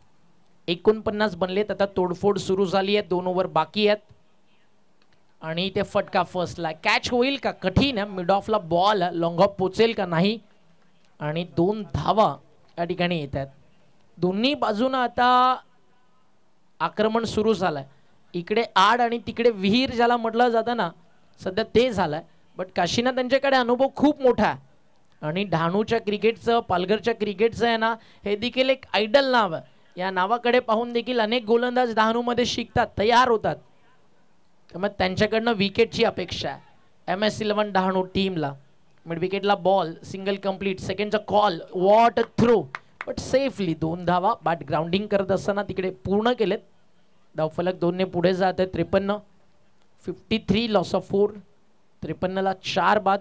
49 बनलेत. आता तोडफोड सुरू झाली आहे. 2 ओव्हर बाकी आहेत आणि ते फटका फर्स्टला. कॅच होईल का? कठीण आहे. मिड ऑफला बॉल लॉंग ऑफ पोचेल का? नाही. आणि 2 धावा या ठिकाणी येत आहेत. दोन्ही बाजूनं आता आक्रमण सुरू झालंय. इकडे आड आणि तिकडे विहीर ज्याला म्हटलं जातं ना, सध्या ते झालंय. बट काशीनाथ त्यांच्याकडे अनुभव खूप मोठा आहे आणि डहाणूच्या क्रिकेटचं, पालघरच्या क्रिकेटचं आहे ना, हे देखील एक आयडल नाव आहे. या नावाकडे पाहून देखील अनेक गोलंदाज डहाणूमध्ये शिकतात, तयार होतात. त्यामुळे त्यांच्याकडनं विकेटची अपेक्षा आहे MS11 डहाणू टीमला. मिड विकेटला बॉल, सिंगल कंप्लीट, सेकंडचा call, what throw, but safely 2 धावा. बॅट ग्राउंडिंग करत असताना तिकडे पूर्ण केलेत. धावफलक 2 ने पुढे जात आहे. 53. 53 लॉस ऑफ 4. 53ला 4 बाद.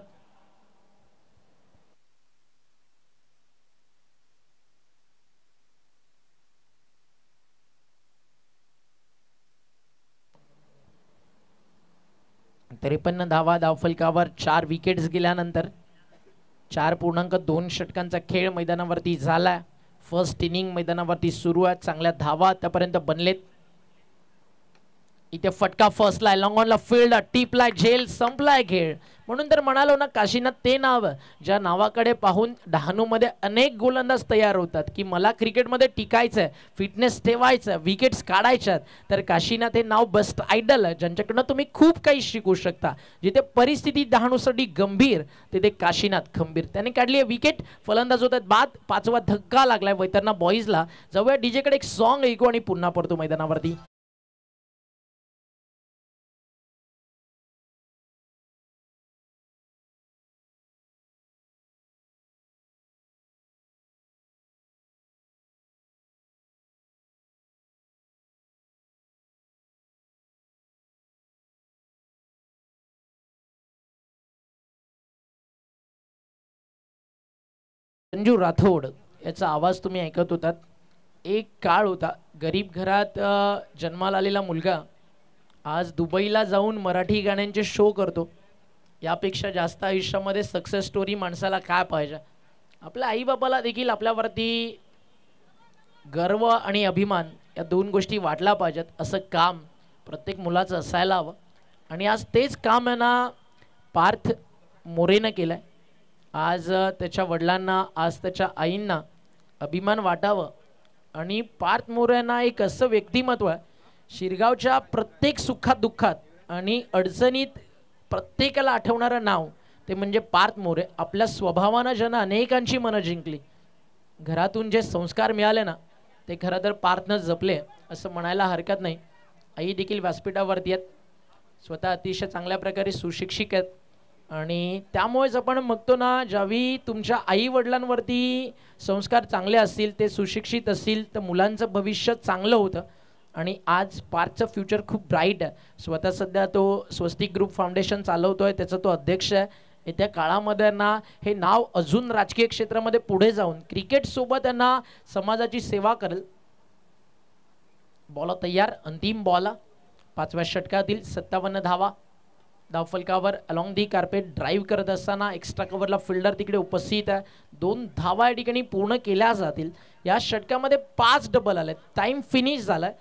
धावा धावफलकावर 4 विकेट्स गेल्यानंतर 4.2 षटकांचा खेळ मैदानावरती झाला. फर्स्ट इनिंग मैदानावरती सुरू आहे. चांगल्या धावा आतापर्यंत बनलेत. इथे फटका फर्स्टला, लॉंग ऑनला फील्ड, टिपला, झेल, संपलाय खेळ. म्हणून तर म्हणालो ना, काशीनाथ ते नाव ज्या नावाकडे पाहून डहाणूमध्ये अनेक गोलंदाज तयार होतात की मला क्रिकेटमध्ये टिकायचंय, फिटनेस ठेवायचं, विकेट्स काढायच्यात. तर काशीनाथ हे नाव बेस्ट आयडल आहे, ज्यांच्याकडनं तुम्ही खूप काही शिकू शकता. जिथे परिस्थिती डहाणूसाठी गंभीर, तिथे काशीनाथ खंबीर. त्याने काढली आहे विकेट. फलंदाज होतात बाद. 5वा धक्का लागलाय वैतरणा बॉईजला. जाऊया डीजेकडे एक सॉन्ग ऐकू आणि पुन्हा पडतो मैदानावरती. संजू राठोड याचा आवाज तुम्ही ऐकत होतात. एक काळ होता, गरीब घरात जन्माला आलेला मुलगा आज दुबईला जाऊन मराठी गाण्यांचे शो करतो. यापेक्षा जास्त आयुष्यामध्ये सक्सेस स्टोरी माणसाला काय पाहिजे? आपल्या आईबापाला देखील आपल्यावरती गर्व आणि अभिमान या 2 गोष्टी वाटल्या पाहिजेत. असं काम प्रत्येक मुलाचं असायला हवं. आणि आज तेच काम आहे ना पार्थ मोरेनं केलंय. आज त्याच्या वडिलांना, आज त्याच्या आईंना अभिमान वाटावं. आणि पार्थ मोरेंना एक असं व्यक्तिमत्व आहे, शिरगावच्या प्रत्येक सुखात दुःखात आणि अडचणीत प्रत्येकाला आठवणारं नाव ते म्हणजे पार्थ मोरे. आपल्या स्वभावानं ज्यानं अनेकांची मनं जिंकली, घरातून जे संस्कार मिळाले ना, ते खरं तर पार्थनं जपले असं म्हणायला हरकत नाही. आई देखील व्यासपीठावरती आहेत, स्वतः अतिशय चांगल्या प्रकारे सुशिक्षित आहेत. आणि त्यामुळेच आपण बघतो ना, ज्यावेळी तुमच्या आई वडिलांवरती संस्कार चांगले असतील, ते सुशिक्षित असतील, तर मुलांचं भविष्य चांगलं होतं. आणि आज पार्थचं फ्युचर खूप ब्राईट आहे. स्वतः सध्या तो स्वस्तिक ग्रुप फाउंडेशन चालवतोय, त्याचा तो अध्यक्ष आहे. येत्या काळामध्ये ना हे नाव अजून राजकीय क्षेत्रामध्ये पुढे जाऊन क्रिकेट सोबत त्यांना समाजाची सेवा करेल. बॉल तयार. अंतिम बॉल 5व्या षटकातील 57 धावा. धावफलकावर अलॉंग दी कार्पेट ड्राईव्ह करत असताना एक्स्ट्रा कव्हरला फिल्डर तिकडे उपस्थित आहे. 2 धावा या ठिकाणी पूर्ण केल्या जातील. या षटकामध्ये 5 डबल आले. टाइम फिनिश झालाय.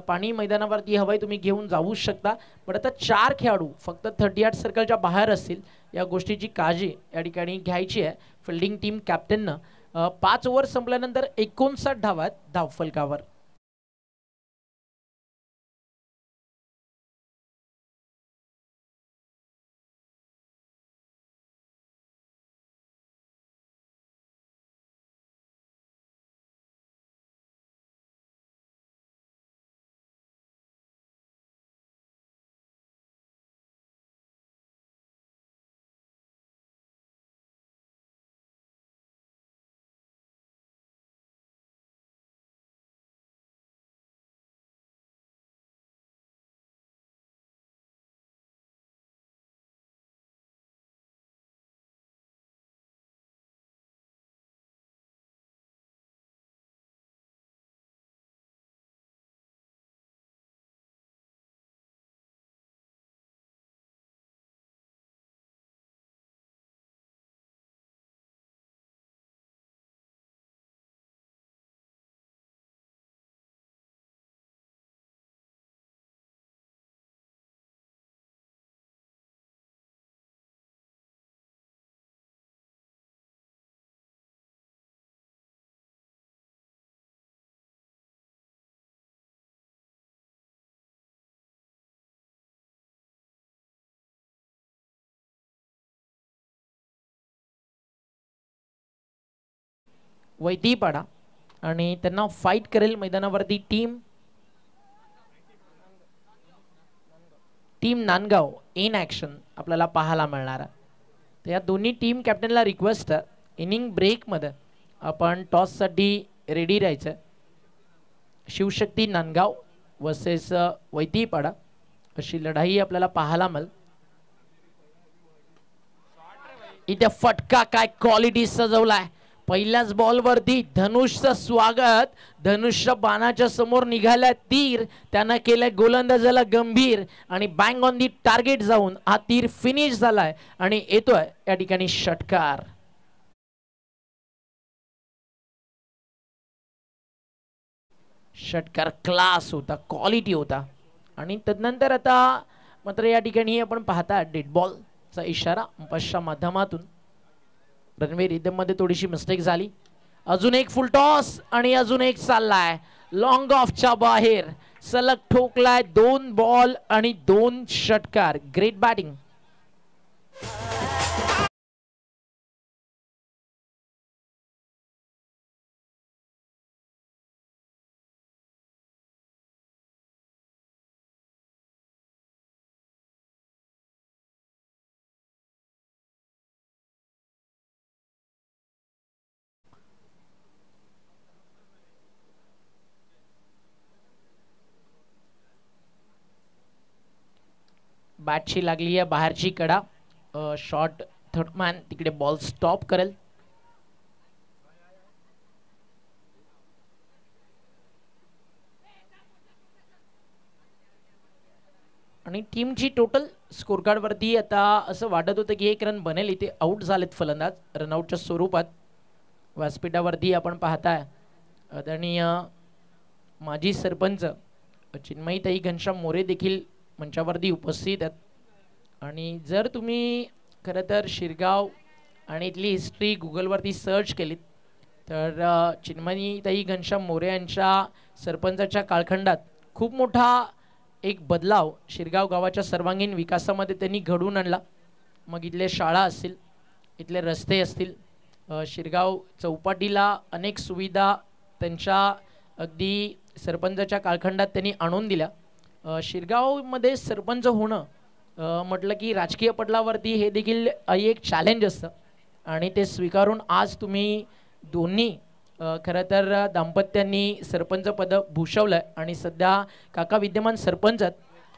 पाणी मैदानावरती हवंय, तुम्ही घेऊन जाऊ शकता. पण आता 4 खेळाडू फक्त 38 सर्कलच्या बाहेर असतील. या गोष्टीची काळजी या ठिकाणी घ्यायची आहे फिल्डिंग टीम कॅप्टननं. 5 ओव्हर संपल्यानंतर 59 धावा आहेत धावफलकावर. वैतीपाडा आणि त्यांना फाईट करेल मैदानावरती टीम नांदगाव इन ॲक्शन आपल्याला पाहायला मिळणार आहे. तर या दोन्ही टीम कॅप्टनला रिक्वेस्ट आहे इनिंग ब्रेकमध्ये आपण टॉससाठी रेडी राहायचं. शिवशक्ती नांदगाव वर्सेस वैतीपाडा अशी लढाई आपल्याला पाहायला मिळेल. इथे फटका काय क्वालिटी सजवलाय. पहिल्याच बॉलवरती धनुषचं स्वागत. धनुष्य बाणाच्या समोर निघाल्या तीर त्यानं केलंय गोलंदाजाला गंभीर आणि बँग ऑन दी टार्गेट जाऊन हा तीर फिनिश झालाय आणि येतोय या ठिकाणी षटकार. षटकार क्लास होता, क्वालिटी होता. आणि तदनंतर आता मात्र या ठिकाणी आपण पाहता डेड बॉलचा इशारा अंपायरच्या माध्यमातून. रणवीर रिदम मध्ये थोडीशी मिस्टेक झाली. अजून एक फुल टॉस आणि अजून एक चाललाय लॉंग ऑफच्या बाहेर. सलग ठोकलाय 2 बॉल आणि 2 षटकार. Great batting. बॅटची लागली आहे बाहेरची कडा. शॉर्ट थर्डमॅन तिकडे बॉल स्टॉप करेल. आणि टीमची टोटल स्कोर कार्ड वरती आता असं वाटत होतं की 1 रन बनेल. इथे आउट झालेत फलंदाज रनआउटच्या स्वरूपात. व्यासपीठावरती आपण पाहताय आदरणीय माजी सरपंच चिन्मयीताई घनश्याम मोरे देखील मंचावरती उपस्थित आहेत. आणि जर तुम्ही खरं तर शिरगाव आणि इथली हिस्ट्री गुगलवरती सर्च केलीत तर चिन्मयीताई घनश्याम मोरे यांच्या सरपंचाच्या कालखंडात खूप मोठा एक बदलाव शिरगाव गावाच्या सर्वांगीण विकासामध्ये त्यांनी घडवून आणला. मग इथले शाळा असतील, इथले रस्ते असतील, शिरगाव चौपाटीला अनेक सुविधा त्यांच्या अगदी सरपंचाच्या कालखंडात त्यांनी आणून दिल्या. शिरगावमध्ये सरपंच होणं म्हटलं की राजकीय पटलावरती हे देखील एक चॅलेंज असतं आणि ते स्वीकारून आज तुम्ही दोन्ही खरं तर दाम्पत्यांनी सरपंच पद भूषवलं आहे आणि सध्या काका विद्यमान सरपंच आहेत.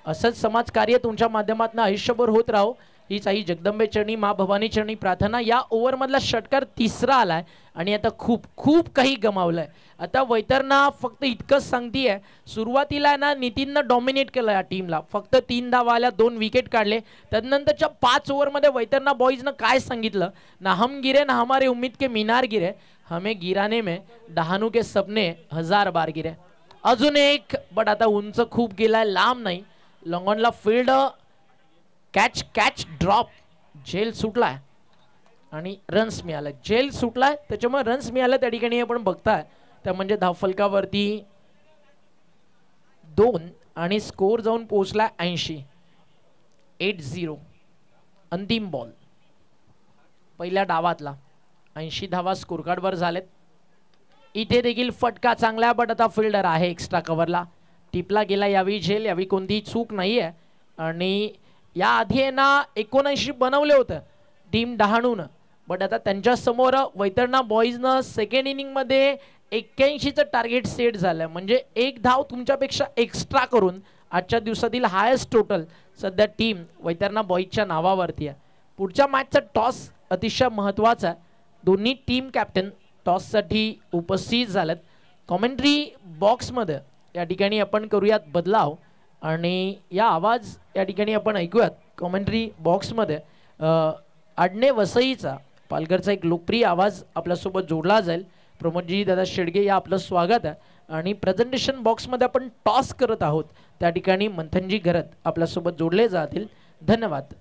असंच समाजकार्य तुमच्या माध्यमातून आयुष्यभर होत राहो हीच आई जगदंबे चरणी मा भवानी चरणी प्रार्थना. या ओव्हरमधला षटकार 3रा आलाय आणि आता खूप खूप काही गमावलंय. आता वैतरणा फक्त इतकंच सांगतीये सुरुवातीला ना नितीननं डॉमिनेट केलं या टीमला. फक्त 3 धावा आल्या, 2 विकेट काढले. त्यानंतरच्या 5 ओव्हरमध्ये वैतरणा बॉईजनं काय सांगितलं ना हम गिरे ना हमारे उम्मीद के मीनार गिरे हमें गिराने में डहानू के सपने 1000 बार गिरे. अजून एक बट आता उंच खूप गेलाय, लांब नाही. लॉंगॉनला फील्ड कॅच कॅच ड्रॉप. झेल सुटलाय आणि रन्स मिळाले. झेल सुटलाय त्याच्यामुळे रन्स मिळाले. त्या ठिकाणी आपण बघताय त्या म्हणजे धावफलकावरती 2 आणि स्कोर जाऊन पोहोचला 80. 8-0 अंतिम बॉल पहिल्या डावातला. 80 धावा स्कोर कार्डवर झालेत. इथे देखील फटका चांगला बट आता फिल्डर आहे एक्स्ट्रा कव्हरला. टिपला गेला यावेळी झेल. यावेळी कोणतीही चूक नाही आहे. आणि या आधी ना 79 बनवले होतं टीम डहाणूनं बट आता त्यांच्या समोर वैतरणा बॉईजनं सेकंड इनिंगमध्ये 81चं टार्गेट सेट झालं. म्हणजे 1 धाव तुमच्यापेक्षा एक्स्ट्रा करून आजच्या दिवसातील हायेस्ट टोटल सध्या टीम वैतरणा बॉईजच्या नावावरती आहे. पुढच्या मॅचचा टॉस अतिशय महत्त्वाचा आहे. दोन्ही टीम कॅप्टन टॉससाठी उपस्थित झालेत. कॉमेंट्री बॉक्समध्ये या ठिकाणी आपण करूयात बदलाव आणि या आवाज या ठिकाणी आपण ऐकूयात कॉमेंट्री बॉक्समध्ये. आडणे वसईचा पालघरचा एक लोकप्रिय आवाज आपल्यासोबत जोडला जाईल. प्रमोदजी दादा शेडगे या आपलं स्वागत आहे. आणि प्रेझेंटेशन बॉक्समध्ये आपण टॉस करत आहोत त्या ठिकाणी मंथनजी घरत आपल्यासोबत जोडले जातील. धन्यवाद.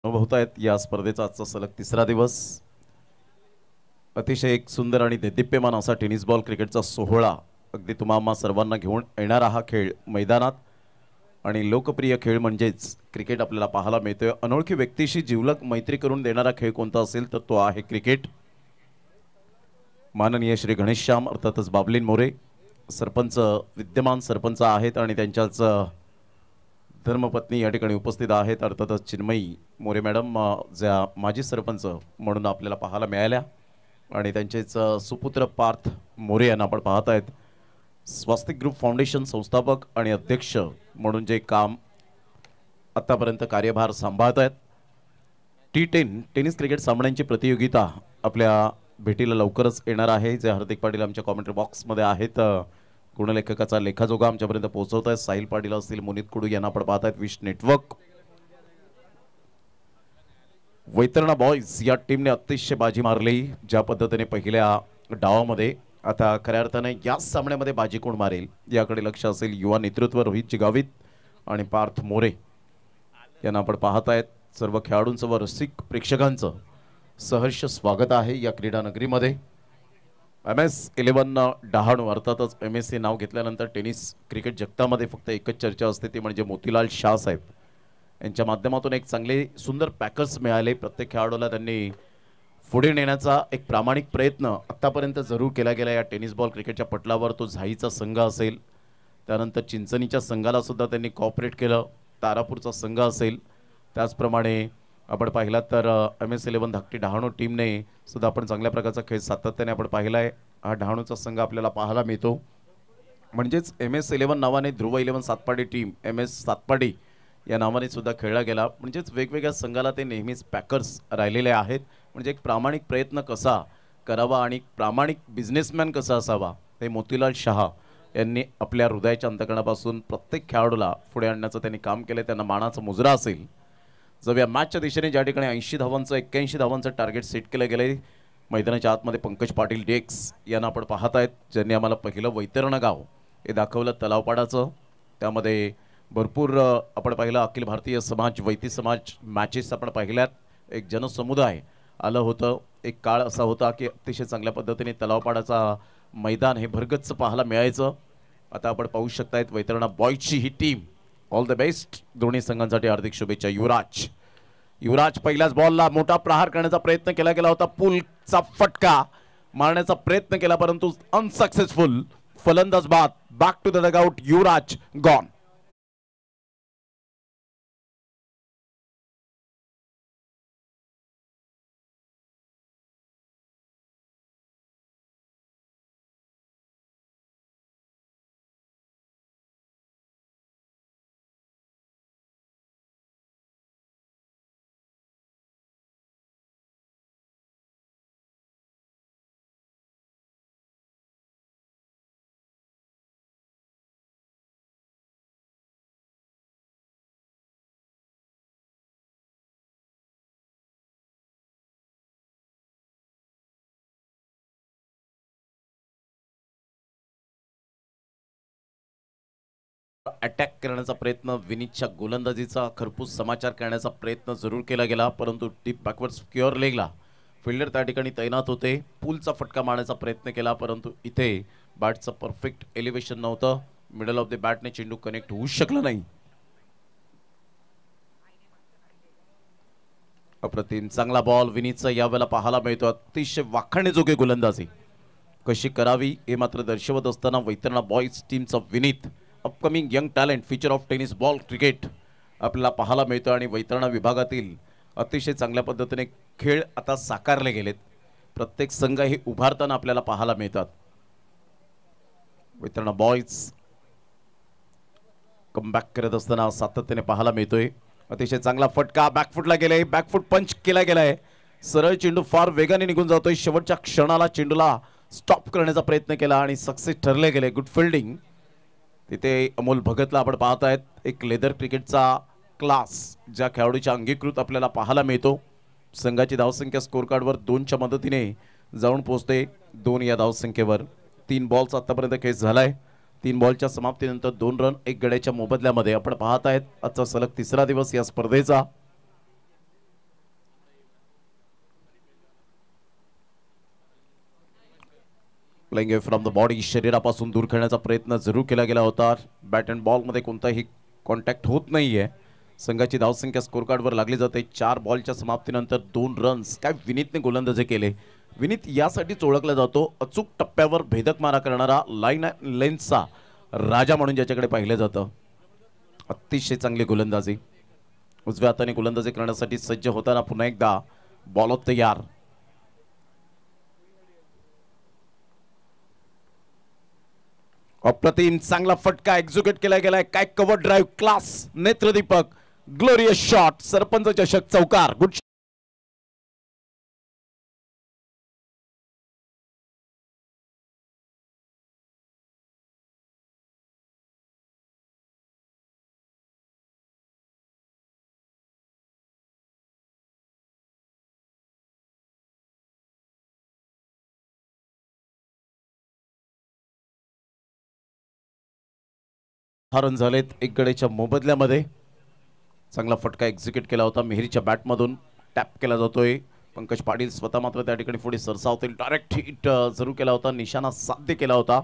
अनुभवत आहेत या स्पर्धेचा आजचा सलग तिसरा दिवस. अतिशय एक सुंदर आणि देदीप्यमान असा टेनिस बॉल क्रिकेटचा सोहळा अगदी तुम्हा सर्वांना घेऊन येणारा हा खेळ मैदानात आणि लोकप्रिय खेळ म्हणजेच क्रिकेट आपल्याला पाहायला मिळतोय. अनोळखी व्यक्तीशी जिवलग मैत्री करून देणारा खेळ कोणता असेल तर तो आहे क्रिकेट. माननीय श्री घनश्याम अर्थातच बाबलीन मोरे सरपंच विद्यमान सरपंच आहेत आणि त्यांच्याच धर्मपत्नी या ठिकाणी उपस्थित आहेत. अर्थातच चिन्मयी मोरे मॅडम ज्या माजी सरपंच म्हणून आपल्याला पाहायला मिळाल्या आणि त्यांचेच सुपुत्र पार्थ मोरे यांना आपण पाहत आहेत. स्वास्तिक ग्रुप फाउंडेशन संस्थापक आणि अध्यक्ष म्हणून जे काम आतापर्यंत कार्यभार सांभाळत आहेत. T10 टेनिस क्रिकेट सामन्यांची प्रतियोगिता आपल्या भेटीला लवकरच येणार आहे. जे हार्दिक पाटील आमच्या कॉमेंट्री बॉक्समध्ये आहेत. गुणलेखकाचा लेखाजोगा आमच्यापर्यंत पोहोचवत आहे. साहिल पाटील असतील, मुनीत कुडू यांना आपण पाहत आहेत. विश नेटवर्क वैतरणा बॉयज या टीमने अतिशय बाजी मारली ज्या पद्धतीने पहिल्या डावामध्ये. आता खऱ्या अर्थाने या सामन्यामध्ये बाजी कोण मारेल याकडे लक्ष असेल. युवा नेतृत्व रोहित जिगावित आणि पार्थ मोरे यांना आपण पाहत आहेत. सर्व खेळाडूंचं व रसिक प्रेक्षकांचं सहर्ष स्वागत आहे या क्रीडा नगरीमध्ये. MS11 डहाणू अर्थातच MS हे नाव घेतल्यानंतर टेनिस क्रिकेट जगतामध्ये फक्त एकच चर्चा असते ती म्हणजे मोतीलाल शाह साहेब यांच्या माध्यमातून एक चांगले सुंदर पॅकर्स मिळाले. प्रत्येक खेळाडूला त्यांनी पुढे नेण्याचा एक प्रामाणिक प्रयत्न आत्तापर्यंत जरूर केला गेला या टेनिस बॉल क्रिकेटच्या पटलावर. तो झाईचा संघ असेल, त्यानंतर चिंचणीच्या संघाला सुद्धा त्यांनी कॉपरेट केलं. तारापूरचा संघ असेल, त्याचप्रमाणे आपण पाहिला तर MS11 धाकटी डहाणू टीमने सुद्धा आपण चांगल्या प्रकारचा खेळ सातत्याने आपण पाहिला आहे. हा डहाणूचा संघ आपल्याला पाहायला मिळतो. म्हणजेच MS11 नावाने ध्रुव 11 सातपाडी टीम MS सातपाडी या नावाने सुद्धा खेळला गेला. म्हणजेच वेगवेगळ्या संघाला ते नेहमीच पॅकर्स राहिलेले आहेत. म्हणजे एक प्रामाणिक प्रयत्न कसा करावा आणि प्रामाणिक बिझनेसमॅन कसा असावा हे मोतीलाल शाह यांनी आपल्या हृदयाच्या अंतकणापासून प्रत्येक खेळाडूला पुढे आणण्याचं त्यांनी काम केलं. त्यांना मानाचा मुजरा असेल. जर या मॅचच्या दिशेने ज्या ठिकाणी 80 धावांचं 81 धावांचं टार्गेट सेट केलं गेलं मैदानाच्या आतमध्ये पंकज पाटील डेक्स यांना आपण पाहत आहेत, ज्यांनी आम्हाला पहिलं वैतरणा गाव हे दाखवलं तलावपाडाचं. त्यामध्ये भरपूर आपण पाहिलं अखिल भारतीय समाज वैती समाज मॅचेस आपण पाहिल्यात. एक जनसमुदाय आलं होतं. एक काळ असा होता की अतिशय चांगल्या पद्धतीने तलावपाडाचा मैदान हे भरगच्च पाहायला मिळायचं. आता आपण पाहू शकतायत वैतरणा बॉयजची ही टीम. ऑल द बेस्ट दोन्ही संघांसाठी हार्दिक शुभेच्छा. युवराज पहिल्याच बॉलला मोठा प्रहार करण्याचा प्रयत्न केला गेला होता. पुलचा फटका मारण्याचा प्रयत्न केला परंतु अनसक्सेसफुल. फलंदाज बाद. Back to the dugout. Yuvraj gone. Attack करण्याचा प्रयत्न विनीतच्या गोलंदाजीचा खरपूस समाचार करण्याचा प्रयत्न जरूर केला गेला परंतु डीप बॅकवर्ड स्क्युअर लेगला फिल्डर त्या ठिकाणी तैनात होते. पूलचा फटका मारण्याचा प्रयत्न केला परंतु इथे बॅटचं परफेक्ट एलिव्हेशन नव्हतं. मिडल ऑफ द बॅटने चेंडू कनेक्ट होऊ शकला नाही. अप्रतिम चांगला बॉल विनीतचा यावेळेला पाहायला मिळतो. अतिशय वाखाणण्याजोगे गोलंदाजी कशी करावी हे मात्र दर्शवत असताना वैतरणा बॉयज टीमचा Vineet upcoming young talent feature of tennis ball cricket आपल्याला पाहायला मिळतो आणि वैतरणा विभागातील अतिशय चांगल्या पद्धतीने खेळ आता साकारले गेलेत. प्रत्येक संघ हे उभारताना आपल्याला पाहायला मिळतात. वैतरणा बॉयज कमबॅक करत असताना सातत्याने पाहायला मिळतोय. अतिशय चांगला फटका बॅकफुटला गेलाय. बॅकफुट पंच केला गेलाय. सरळ चेंडू फार वेगाने निघून जातोय. शेवटच्या क्षणाला चेंडूला स्टॉप करण्याचा प्रयत्न केला आणि सक्सेस ठरले गेले. गुड फिल्डिंग तिथे अमोल भगतला आपण पाहत आहेत. एक लेदर क्रिकेटचा क्लास ज्या खेळाडूच्या अंगीकृत आपल्याला पाहायला मिळतो. संघाची धावसंख्या स्कोर कार्डवर 2च्या मदतीने जाऊन पोहोचते. 2 या धावसंख्येवर 3 बॉलचा आतापर्यंत खेळ झालाय. 3 बॉलच्या समाप्तीनंतर 2 रन 1 गड्याच्या मोबदल्यामध्ये आपण पाहत आहेत. आजचा सलग तिसरा दिवस या स्पर्धेचा. प्लेइंग फ्रॉम द बॉडी, शरीरापासून दूर खेळण्याचा प्रयत्न जरूर केला गेला होता. बॅट अँड बॉलमध्ये कोणताही कॉन्टॅक्ट होत नाहीये. संघाची धावसंख्या स्कोर कार्डवर लागली जाते. 4 बॉलच्या समाप्तीनंतर 2 रन्स. काय विनीतने गोलंदाजी केले. विनीत यासाठीच ओळखला जातो अचूक टप्प्यावर भेदक मारा करणारा लेन्सचा राजा म्हणून ज्याच्याकडे पाहिलं जातं. अतिशय चांगली गोलंदाजी. उजव्या हाताने गोलंदाजी करण्यासाठी सज्ज होताना पुन्हा एकदा बॉलर तयार. अप्रतिम चांगला फटका एक्झिक्यूट केला गेलाय. काय कव्हर ड्राईव्ह क्लास. नेत्रदीपक ग्लोरियस शॉट. सरपंच चषक चौकार. गुड. रन झालेत 1 गड्याच्या मोबदल्यामध्ये. चांगला फटका एक्झिक्यूट केला होता. मिहिरच्या बॅटमधून टॅप केला जातोय. पंकज पाटील स्वतः मात्र त्या ठिकाणी पुढे सरसावतील. डायरेक्ट हिट जरूर केला होता. निशाणा साध्य केला होता.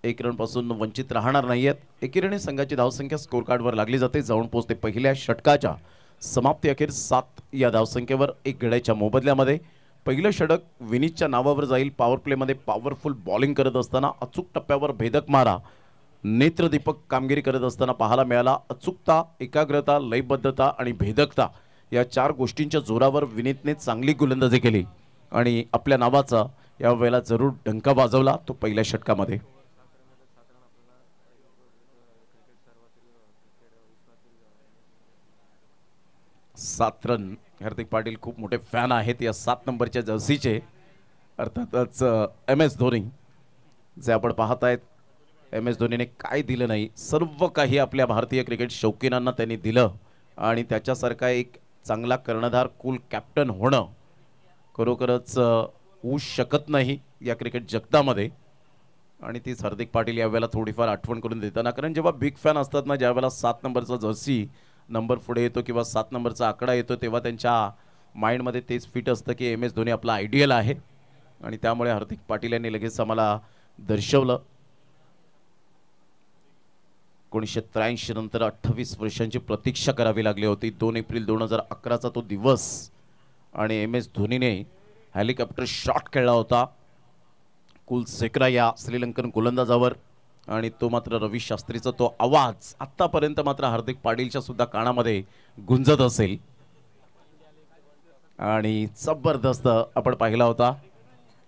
1 रन पासून वंचित राहणार नाहीयेत. एकीने संघाची धावसंख्या स्कोर कार्डवर लागली जाते. जाऊन पोहोचते पहिल्या षटकाच्या समाप्ती अखेर 7 या धावसंख्येवर 1 गड्याच्या मोबदल्यामध्ये. पहिलं षटक विनीतच्या नावावर जाईल. पॉवर प्लेमध्ये पॉवरफुल बॉलिंग करत असताना अचूक टप्प्यावर भेदक मारा, नेत्रदीपक कामगिरी करत असताना पाहायला मिळाला. अचूकता, एकाग्रता, लयबद्धता आणि भेदकता या 4 गोष्टींच्या जोरावर विनीतने चांगली गोलंदाजी केली आणि आपल्या नावाचा या वेळेला जरूर डंका वाजवला तो पहिल्या षटकामध्ये. सात रन. हार्दिक पाटील खूप मोठे फॅन आहेत या 7 नंबरच्या जर्सीचे. अर्थातच MS धोनी जे आपण पाहतायत. MS धोनीने काय दिलं नाही, सर्व काही आपल्या भारतीय क्रिकेट शौकीनांना त्यांनी दिलं आणि त्याच्यासारखा एक चांगला कर्णधार, कूल कॅप्टन होणं खरोखरच होऊ शकत नाही या क्रिकेट जगतामध्ये. आणि तीच हार्दिक पाटील यावेळेला थोडीफार आठवण करून देताना, कारण जेव्हा बिग फॅन असतात ना, ज्यावेळेला 7 नंबरचा जर्सी नंबर पुढे येतो किंवा 7 नंबरचा आकडा येतो तेव्हा त्यांच्या माइंडमध्ये तेच फिट असतं की MS धोनी आपला आयडियल आहे. आणि त्यामुळे हार्दिक पाटील यांनी लगेच आम्हाला दर्शवलं. 1983 नंतर 28 वर्षांची प्रतीक्षा करावी लागली होती. 2 एप्रिल 2011चा तो दिवस आणि MS धोनीने हेलिकॉप्टर शॉट खेळला होता कुलशेखरा या श्रीलंकन गोलंदाजावर आणि तो मात्र रवी शास्त्रीचा तो आवाज आतापर्यंत मात्र हार्दिक पाटीलच्या सुद्धा कानामध्ये गुंजत असेल. आणि जबरदस्त आपण पाहिला होता.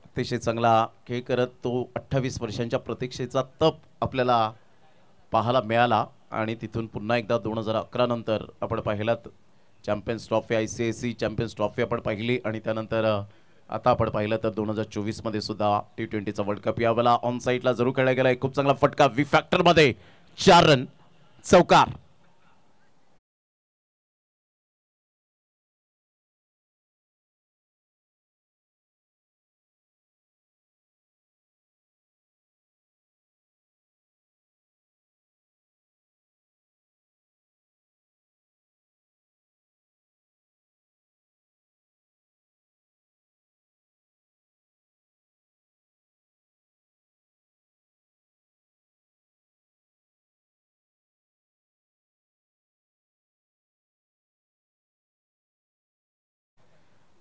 अतिशय चांगला खेळ करत तो 28 वर्षांच्या प्रतीक्षेचा तप आपल्याला पाहायला मिळाला. आणि तिथून पुन्हा एकदा 2011 नंतर आपण पाहिलात champions trophy, ICIC champions trophy आपण पाहिली आणि त्यानंतर आता आपण पाहिलं तर 2024 मध्ये सुद्धा T20चा वर्ल्ड कप यावेळेला ऑन साईडला जरूर खेळला गेला. खूप चांगला फटका वी फॅक्टर मध्ये 4 रन चौकार.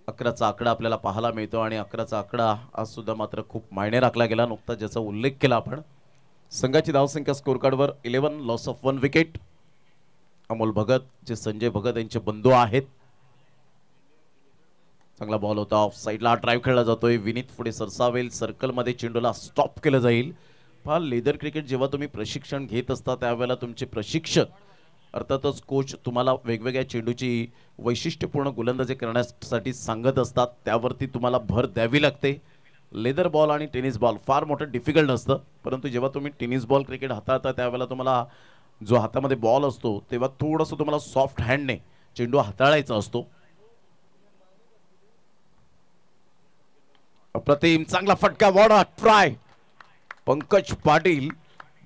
अकराचा आकडा आपल्याला पाहायला मिळतो आणि 11चा आकडा आज सुद्धा मात्र खूप मायने राखला गेला. नुकता ज्याचा उल्लेख केला आपण. संघाची धावसंख्या स्कोर कार्डवर 11, loss of 1 wicket. Amol Bhagat जे संजय भगत यांचे बंधू आहेत. चांगला बॉल होता. ऑफ साईडला ड्राईव्ह खेळला जातोय. विनीत पुढे सरसावेल. सर्कलमध्ये चेंडूला स्टॉप केलं जाईल. पहा, लेदर क्रिकेट जेव्हा तुम्ही प्रशिक्षण घेत असता त्यावेळेला तुमचे प्रशिक्षक अर्थातच कोच तुम्हाला वेगवेगळ्या चेंडूची वैशिष्ट्यपूर्ण गोलंदाजी करण्यासाठी सांगत असतात. त्यावरती तुम्हाला भर द्यावी लागते. लेदर बॉल आणि टेनिस बॉल फार मोठं डिफिकल्ट नसतं, परंतु जेव्हा तुम्ही टेनिस बॉल क्रिकेट हाताळता त्यावेळेला तुम्हाला जो हातामध्ये बॉल असतो तेव्हा थोडंसं तुम्हाला सॉफ्ट हँडने चेंडू हाताळायचा असतो. अप्रतिम चांगला फटका. What try. पंकज पाटील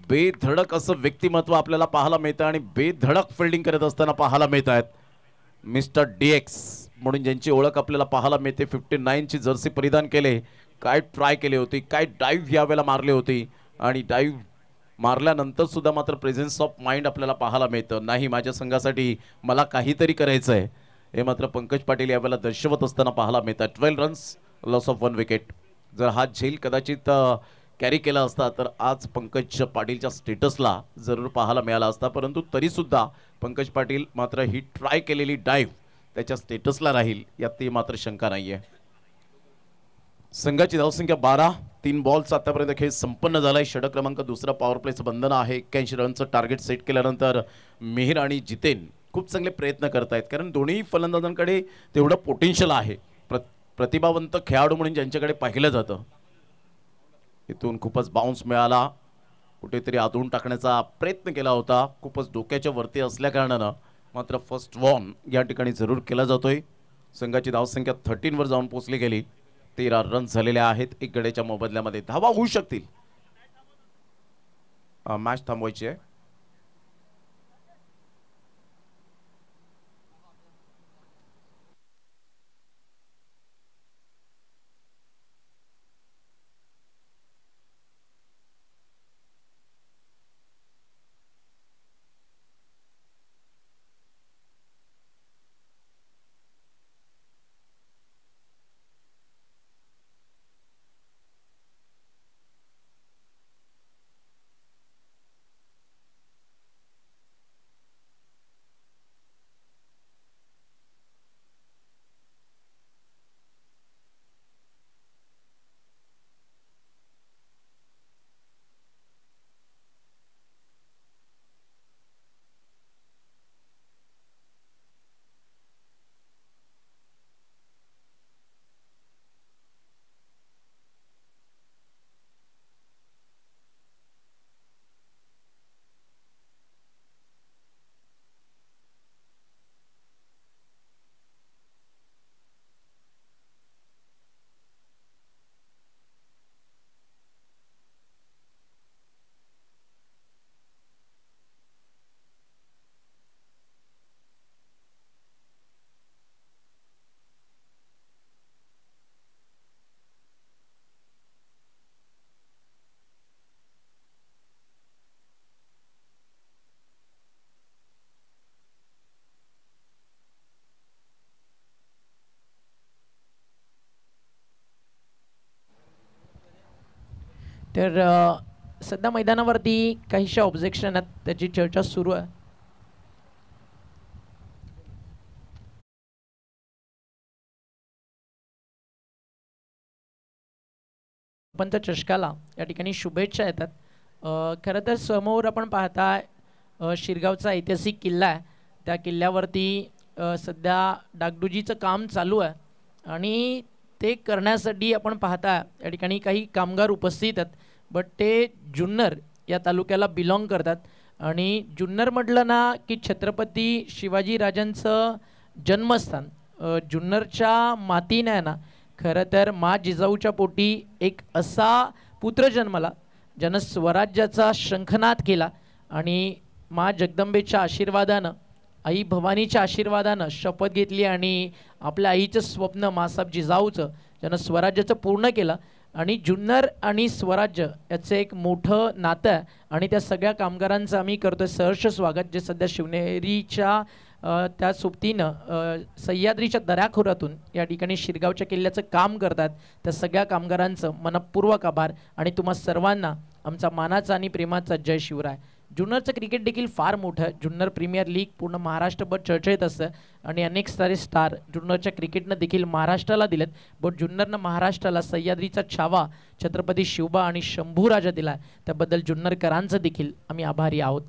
बेधडक असं व्यक्तिमत्व आपल्याला पाहायला मिळतं आणि बेधडक फिल्डिंग करत असताना पाहायला मिळत आहेत. मिस्टर DX म्हणून ज्यांची ओळख आपल्याला पाहायला मिळते. 59 ची जर्सी परिधान केले. काय ट्राय केली होती, काय डाईव्ह यावेळेला मारली होती आणि डाईव्ह मारल्यानंतर सुद्धा मात्र प्रेझेन्स ऑफ माइंड आपल्याला पाहायला मिळतं. नाही, माझ्या संघासाठी मला काहीतरी करायचं आहे, हे मात्र पंकज पाटील यावेळेला दर्शवत असताना पाहायला मिळतात. 12 रन्स, लॉस ऑफ 1 विकेट. जर हा झेल कदाचित कॅरी केला असता तर आज पंकज पाटीलच्या स्टेटसला जरूर पाहायला मिळाला असता, परंतु तरीसुद्धा पंकज पाटील मात्र ही ट्राय केलेली डाईव्ह त्याच्या स्टेटसला राहील यात मात्र शंका नाही आहे. संघाची धावसंख्या 12, 3 बॉलचा आतापर्यंत खेळ संपन्न झालाय. षटक क्रमांक दुसरा पॉवर प्लेचं बंधन आहे. 81 रनचं टार्गेट सेट केल्यानंतर मिहिर आणि जितेन खूप चांगले प्रयत्न करतायत, कारण दोन्ही फलंदाजांकडे तेवढं पोटेन्शियल आहे. प्रतिभावंत खेळाडू म्हणून ज्यांच्याकडे पाहिलं जातं. इथून खूपच बाउन्स मिळाला, कुठेतरी आदळून टाकण्याचा प्रयत्न केला होता, खूपच डोक्याच्या वरती असल्या कारणानं मात्र फर्स्ट वॉन या ठिकाणी जरूर केला जातोय. संघाची धावसंख्या 13 वर जाऊन पोहोचली गेली. 13 रन्स झालेले आहेत. एक गड्याच्या मोबदल्यामध्ये धावा होऊ शकतील. मॅच थांबवायची आहे. तर सध्या मैदानावरती काहीशा ऑब्जेक्शन आहेत, त्याची चर्चा सुरू आहे. पंच चषकाला या ठिकाणी शुभेच्छा येतात. खरं तर समोर आपण पाहताय शिरगावचा ऐतिहासिक किल्ला आहे. त्या किल्ल्यावरती सध्या डागडुजीचं काम चालू आहे आणि ते करण्यासाठी आपण पाहता या ठिकाणी काही कामगार उपस्थित आहेत, बट ते जुन्नर या तालुक्याला बिलॉंग करतात. आणि जुन्नर म्हटलं ना की छत्रपती शिवाजीराजांचं जन्मस्थान जुन्नरच्या मातीने आहे ना. खरं तर मा जिजाऊच्या पोटी एक असा पुत्र जन्मला ज्यानं स्वराज्याचा शंखनाद केला आणि मा जगदंबेच्या आशीर्वादानं, आई भवानीच्या आशीर्वादानं शपथ घेतली आणि आपल्या आईचं स्वप्न मासाहेब जिजाऊचं ज्यानं स्वराज्याचं पूर्ण केलं. आणि जुन्नर आणि स्वराज्य याचं एक मोठं नातं आहे आणि त्या सगळ्या कामगारांचं आम्ही करतोय सहर्ष स्वागत, जे सध्या शिवनेरीच्या त्या सोबतीनं सह्याद्रीच्या दऱ्याखोऱ्यातून या ठिकाणी शिरगावच्या किल्ल्याचं काम करतात. त्या सगळ्या कामगारांचं मनपूर्वक आभार आणि तुम्हा सर्वांना आमचा मानाचा आणि प्रेमाचा जय शिवराय. जुन्नरचं क्रिकेट देखील फार मोठं आहे. जुन्नर प्रीमियर लीग पूर्ण महाराष्ट्रभर चर्चेत असतं आणि अनेक सारे स्टार जुन्नरच्या क्रिकेटनं देखील महाराष्ट्राला दिलेत. बट जुन्नरनं महाराष्ट्राला सह्याद्रीचा छावा छत्रपती शिवबा आणि शंभूराजा दिला, त्याबद्दल जुन्नरकरांचं देखील आम्ही आभारी आहोत.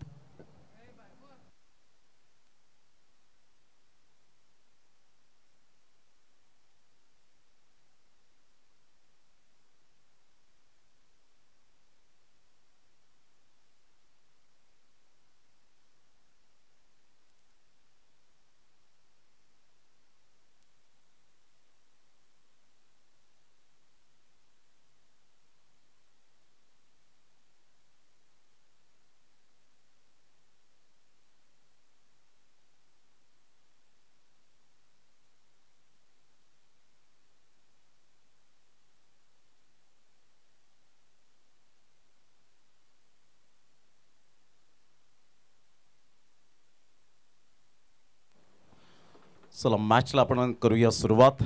चला मॅचला आपण करूया सुरुवात.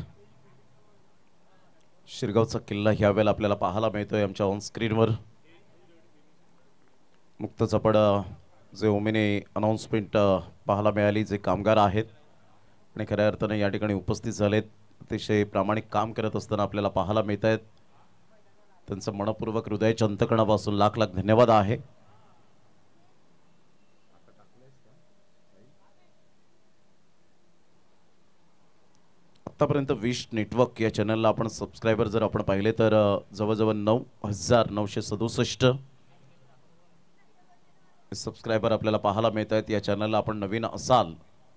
शिरगावचा किल्ला ह्या वेळेला आपल्याला पाहायला मिळतोय आमच्या ऑन स्क्रीनवर. नुकतंच आपण जे ओमेने अनाउन्समेंट पाहायला मिळाली, जे कामगार आहेत आणि खऱ्या अर्थाने या ठिकाणी उपस्थित झालेत, अतिशय प्रामाणिक काम करत असताना आपल्याला पाहायला मिळत आहेत. त्यांचं मनपूर्वक हृदयाच्या अंतकणापासून लाख लाख धन्यवाद आहे. आतापर्यंत विश नेटवर्क या चॅनलला आपण सबस्क्रायबर जर आपण पाहिले तर जवळजवळ 9,967 सबस्क्रायबर आपल्याला पाहायला मिळत आहेत. या चॅनलला आपण नवीन असाल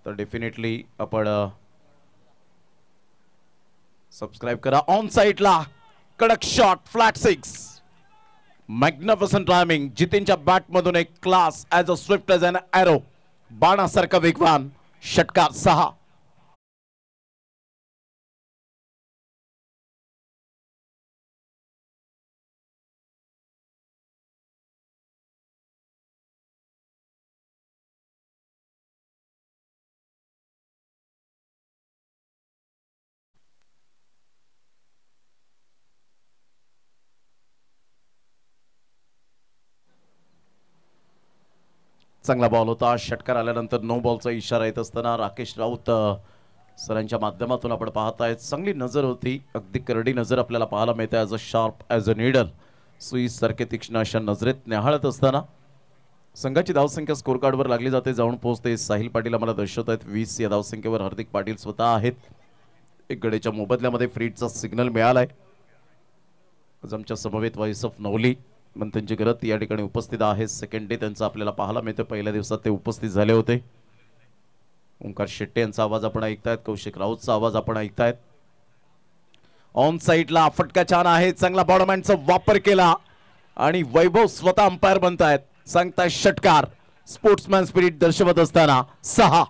तर डेफिनेटली आपण सबस्क्राइब करा. ऑन साइडला कडक शॉट, फ्लॅट 6, मॅग्निफिसंट टायमिंग. जितेनच्या बॅट मधून एक class as a swift as an arrow, बाणासारखा वेगवान षटकार 6. चांगला बॉल होता. षटकार आल्यानंतर नो बॉलचा इशारा येत असताना राकेश राऊत सरांच्या माध्यमातून आपण पाहतायत. चांगली नजर होती, अगदी करडी नजर आपल्याला पाहायला मिळते. As a sharp as a needle, सुई सारखे तीक्ष्ण अशा नजरेत निहाळत असताना संघाची धावसंख्या स्कोर कार्डवर लागली जाते, जाऊन पोहोचते. साहिल पाटील आम्हाला दर्शवत आहेत 20 या धावसंख्येवर. हार्दिक पाटील स्वतः आहेत. एक गडेच्या मोबदल्यामध्ये फ्रीडचा सिग्नल मिळालाय. आमच्या समवेत व्हॉइस ऑफ नवली पण त्यांची गरज या ठिकाणी उपस्थित आहे. सेकंड डे त्यांचा आपल्याला पाहायला मिळतं. पहिल्या दिवसात ते उपस्थित झाले होते. ओंकार शेट्टे यांचा आवाज आपण ऐकतायत, कौशिक राऊतचा आवाज आपण ऐकतायत. ऑन साइडला फटका छान आहे, चांगला बॉडमॅनचा वापर केला आणि वैभव स्वतः अंपायर बनतायत. सांगताय षटकार. स्पोर्ट्समॅन स्पिरिट दर्शवत असताना 6.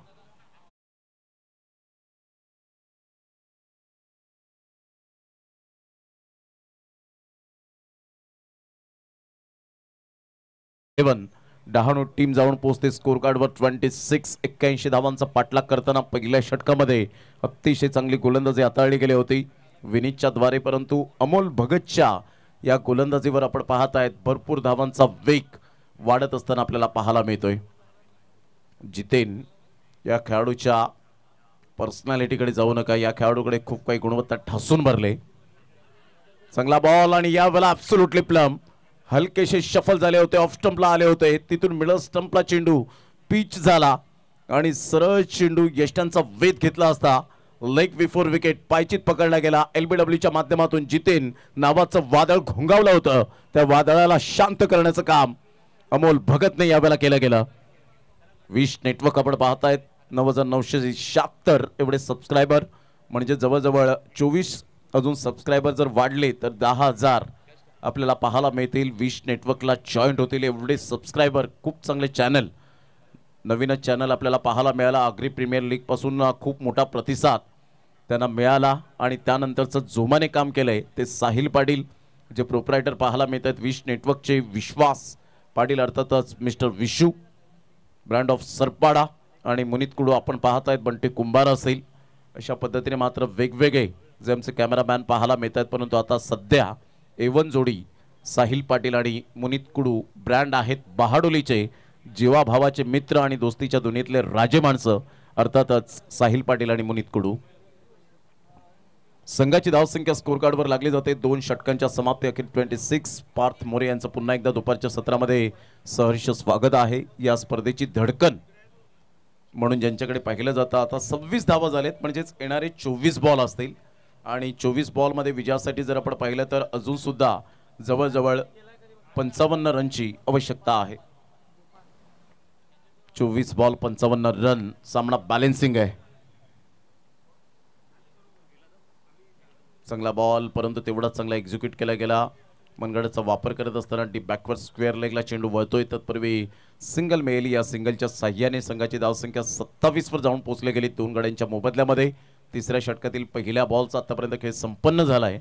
डहाणू टीम जाऊन पोहोचते स्कोर कार्डवर 81 धावांचा पाठलाग करताना पहिल्या षटकामध्ये अतिशय चांगली गोलंदाजी हाताळली गेली होती विनीतच्या द्वारे. परंतु अमोल भगतच्या या गोलंदाजीवर आपण पाहतायत भरपूर धावांचा वेग वाढत असताना आपल्याला पाहायला मिळतोय. जितेन या खेळाडूच्या पर्सनॅलिटीकडे जाऊ नका, या खेळाडूकडे खूप काही गुणवत्ता ठासून भरले. चांगला बॉल आणि यावेळेला ॲब्सोल्युटली प्लम. हलकेशे शफल झाले होते, ऑफ स्टंपला आले होते, तिथून मिडल स्टंपला चेंडू पिच झाला आणि सरळ चेंडू यष्टांचा वेध घेतला असता लेग बिफोर विकेट पायचीत पकडला गेला. LBWच्या माध्यमातून जितेन नावाचं वादळ घोंगावलं होतं, त्या वादळाला शांत करण्याचं काम अमोल भगतने यावेळेला केलं गेलं. विश नेटवर्क आपण पाहतायत 9,976 एवढे सबस्क्रायबर, म्हणजे जवळजवळ 24 अजून सबस्क्रायबर जर वाढले तर 10,000 आपल्याला पाहायला मिळतील. विश नेटवर्कला जॉईंट होतील एवढे सबस्क्रायबर. खूप चांगले चॅनल, नवीनच चॅनल आपल्याला पाहायला मिळाला. आग्री प्रीमियर लीग पासून खूप मोठा प्रतिसाद त्यांना मिळाला आणि त्यानंतरचं जोमाने काम केलंय ते साहिल पाटील जे प्रोप्रायटर पाहायला मिळतात विश नेटवर्कचे. विश्वास पाटील अर्थातच mister Vishu, brand of Sarpada आणि मुनीत कुडू आपण पाहतायत. बंटी कुंभार असेल, अशा पद्धतीने मात्र वेगवेगळे जे आमचे कॅमेरामॅन पाहायला मिळतात. परंतु आता सध्या A1 जोडी साहिल पाटील आणि मुनीत कुडू ब्रँड आहेत बहाडोलीचे, जीवाभावाचे मित्र आणि दोस्तीच्या दुनियेतले राजे माणसं अर्थातच साहिल पाटील आणि मुनीत कुडू. संघाची धावसंख्या स्कोर कार्डवर लागली जाते 2 षटकांच्या समाप्ती अखेर 26. पार्थ मोरे यांचं पुन्हा एकदा दुपारच्या सत्रामध्ये सहर्ष स्वागत आहे. या स्पर्धेची धडकन म्हणून ज्यांच्याकडे पाहिलं जातं. आता 26 धावा झालेत, म्हणजेच येणारे 24 बॉल असतील आणि 24 बॉलमध्ये विजयासाठी जर आपण पाहिलं तर अजून सुद्धा जवळजवळ 55 रनची आवश्यकता आहे. 24 बॉल 55 रन, सामना बॅलेन्सिंग आहे. चांगला बॉल, परंतु तेवढा चांगला एक्झिक्यूट केला गेला. मनगडाचा वापर करत असताना डीप बॅकवर्ड स्क्वेअर लेगला चेंडू वळतोय. तत्पूर्वी सिंगल मिळाली. या सिंगलच्या साह्याने संघाची धावसंख्या 27 वर जाऊन पोहोचली गेली 2 गड्यांच्या मोबदल्यामध्ये. तिसऱ्या षटकातील पहिल्या बॉलचा आतापर्यंत खेळ संपन्न झालाय.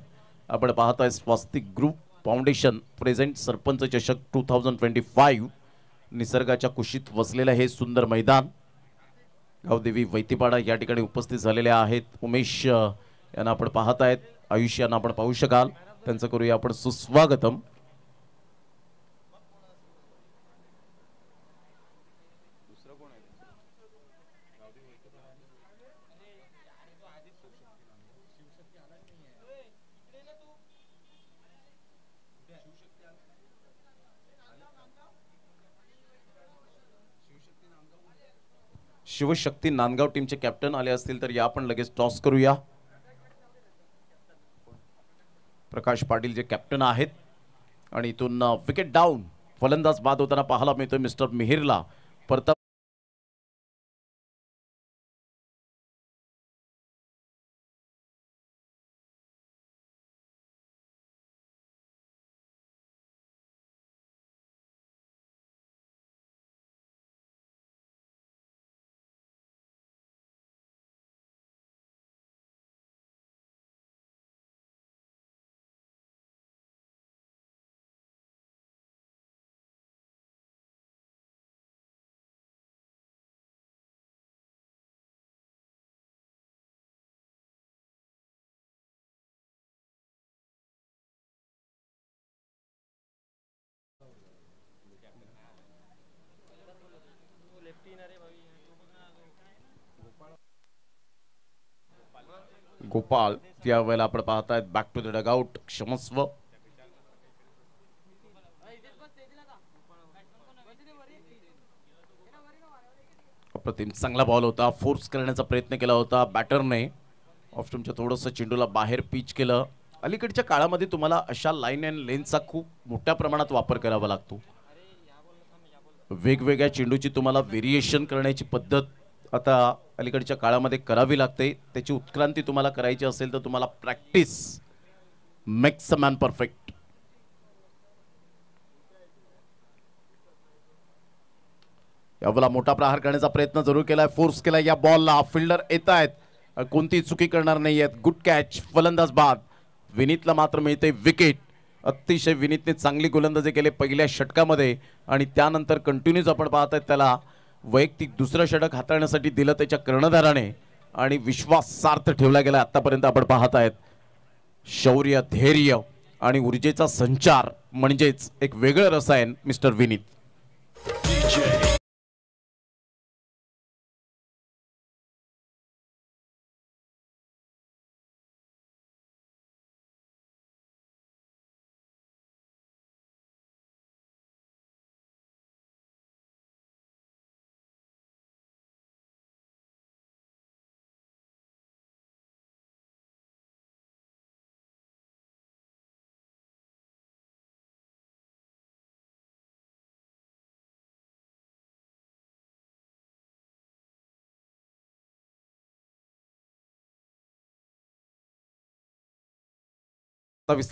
आपण पाहताय स्वास्तिक ग्रुप फाउंडेशन प्रेझेंट सरपंच चषक 2025. निसर्गाच्या कुशीत वसलेलं हे सुंदर मैदान गावदेवी वैतीपाडा या ठिकाणी उपस्थित झालेले आहेत. उमेश यांना आपण पाहत आहेत, आयुष यांना आपण पाहू शकाल, त्यांचं करूया आपण सुस्वागतम. शिवशक्ती नांदगाव टीमचे कॅप्टन आले असतील तर या आपण लगेच टॉस करूया. प्रकाश पाटील जे कॅप्टन आहेत आणि इथून विकेट डाऊन, फलंदाज बाद होताना पाहायला मिळतोय मिस्टर मिहिरला. परत गोपाल त्यावेळेला आपण पाहतायत बॅक टू द डगआउट, क्षमस्व. अप्रतिम चांगला बॉल होता, फोर्स करण्याचा प्रयत्न केला होता बॅटरने. ऑफस्टमच्या थोडंसं चेंडूला बाहेर पिच केलं. अलीकडच्या काळामध्ये तुम्हाला अशा लाईन अँड लेनचा खूप मोठ्या प्रमाणात वापर करावा लागतो. वेगवेगळ्या चेंडूची तुम्हाला व्हेरिएशन करण्याची पद्धत आता अलीकडच्या काळामध्ये करावी लागते. त्याची उत्क्रांती तुम्हाला करायची असेल तर तुम्हाला practice makes a man perfect. यावेळेला मोठा प्रहार करण्याचा प्रयत्न जरूर केलाय, फोर्स केलाय या बॉलला. फिल्डर येत आहेत, कोणती चुकी करणार नाही आहेत. गुड कॅच, फलंदाज बाद. विनीतला मात्र मिळते विकेट. अतिशय विनीतने चांगली गोलंदाजी केली पहिल्या षटकामध्ये आणि त्यानंतर कंटिन्यूज आपण पाहताय त्याला वैयक्तिक दुसरं षटक हाताळण्यासाठी दिलं त्याच्या कर्णधाराने आणि विश्वास सार्थ ठेवला गेला. आतापर्यंत आपण पाहत आहेत शौर्य, धैर्य आणि ऊर्जेचा संचार म्हणजेच एक वेगळं रसायन मिस्टर विनीत.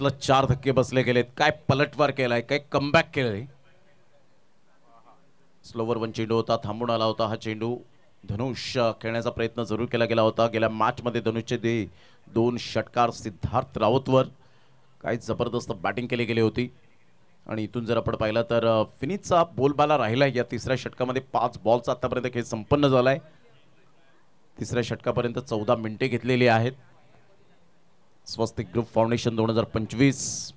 ला 4 धक्के बसले गेलेत. काय पलटवार केलाय, काय कमबॅक केलंय. स्लोवर वन चेंडू होता, थांबून आला होता हा चेंडू. धनुष खेळण्याचा प्रयत्न जरूर केला गेला होता. गेल्या मॅच मध्ये धनुषचे 2 षटकार सिद्धार्थ राऊतवर. काय जबरदस्त बॅटिंग केली गेली होती. आणि इथून जर आपण पाहिलं तर फिनिशचा बोलबाला राहिला या तिसऱ्या षटकामध्ये. 5 बॉलचा आतापर्यंत खेळ संपन्न झालाय. तिसऱ्या षटकापर्यंत 14 मिनिटे घेतलेली आहेत. Swastik group foundation 2025.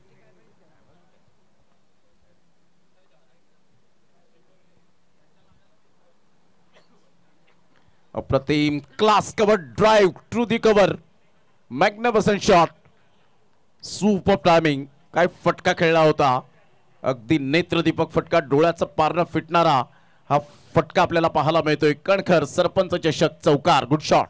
अप्रतिम class cover drive to the cover, magnificent shot, super timing. काय फटका खेळला होता, अगदी नेत्रदीपक फटका, डोळ्याचं पारणं फिटणारा हा फटका आपल्याला पाहायला मिळतोय. कणखर सरपंच चषक चौकार. Good shot.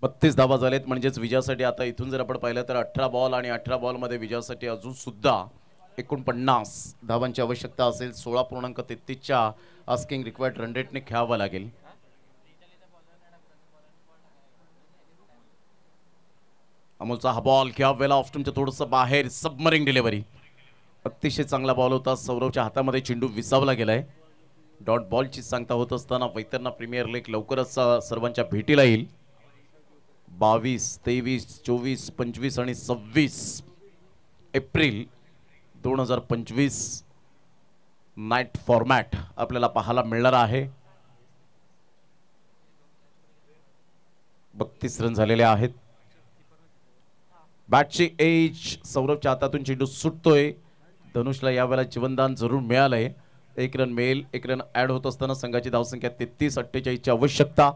32 धावा झालेत, म्हणजेच विजयासाठी आता इथून जर आपण पाहिलं तर 18 बॉल आणि 18 बॉलमध्ये विजयासाठी अजून सुद्धा 49 धावांची आवश्यकता असेल. 16.33च्या आस्किंग रिक्वायर्ड रन रेटने खेळावं लागेल. अमोलचा हा बॉल खेळावेला ऑफ्टनच्या थोडंसं बाहेर, सबमरिंग डिलिव्हरी. अतिशय चांगला बॉल होता. सौरवच्या हातामध्ये चेंडू विसावला गेलाय. डॉट बॉलची सांगता होत असताना वैतरणा प्रीमियर लीग लवकरच सर्वांच्या भेटीला येईल. 22, 23, 24, 25 आणि 26 एप्रिल 2025 नाईट फॉर्मॅट आपल्याला पाहायला मिळणार आहे. 32 रन झालेले आहेत. बॅटची एज सौरभच्या हातातून चेंडू सुटतोय. धनुषला यावेळेला जीवनदान जरूर मिळालंय. 1 रन मिळेल. 1 रन ऍड होत असताना संघाची धावसंख्या 33-48 ची आवश्यकता.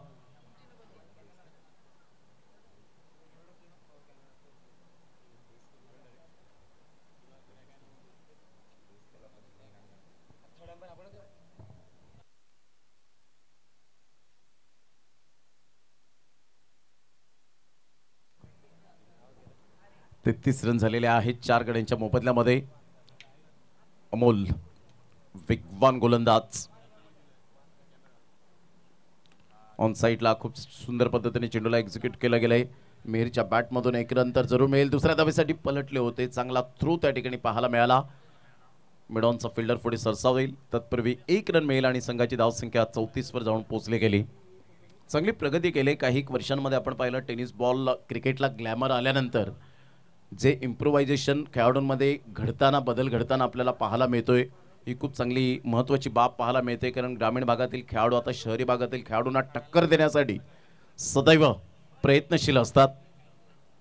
तेहतीस रन झालेले आहेत 4 गड्यांच्या मोबदल्यामध्ये. अमोल वेगवान गोलंदाज ऑन साईडला खूप सुंदर पद्धतीने चेंडूला एक्झिक्यूट केलं गेलंय. मेहरच्या बॅटमधून 1 रन तर जरूर मिळेल. दुसऱ्या धावेसाठी पलटले होते. चांगला थ्रू त्या ठिकाणी पाहायला मिळाला. मिडॉनचा फिल्डर पुढे सरसावेल. तत्पूर्वी 1 रन मिळेल आणि संघाची धावसंख्या 34 वर जाऊन पोहोचली गेली. चांगली प्रगती केली. काही वर्षांमध्ये आपण पाहिलं टेनिस बॉल क्रिकेटला ग्लॅमर आल्यानंतर जे इम्प्रोव्हायझेशन खेळाडूंमध्ये घडताना, बदल घडताना आपल्याला पाहायला मिळतोय, ही खूप चांगली महत्त्वाची बाब पाहायला मिळते. कारण ग्रामीण भागातील खेळाडू आता शहरी भागातील खेळाडूंना टक्कर देण्यासाठी सदैव प्रयत्नशील असतात.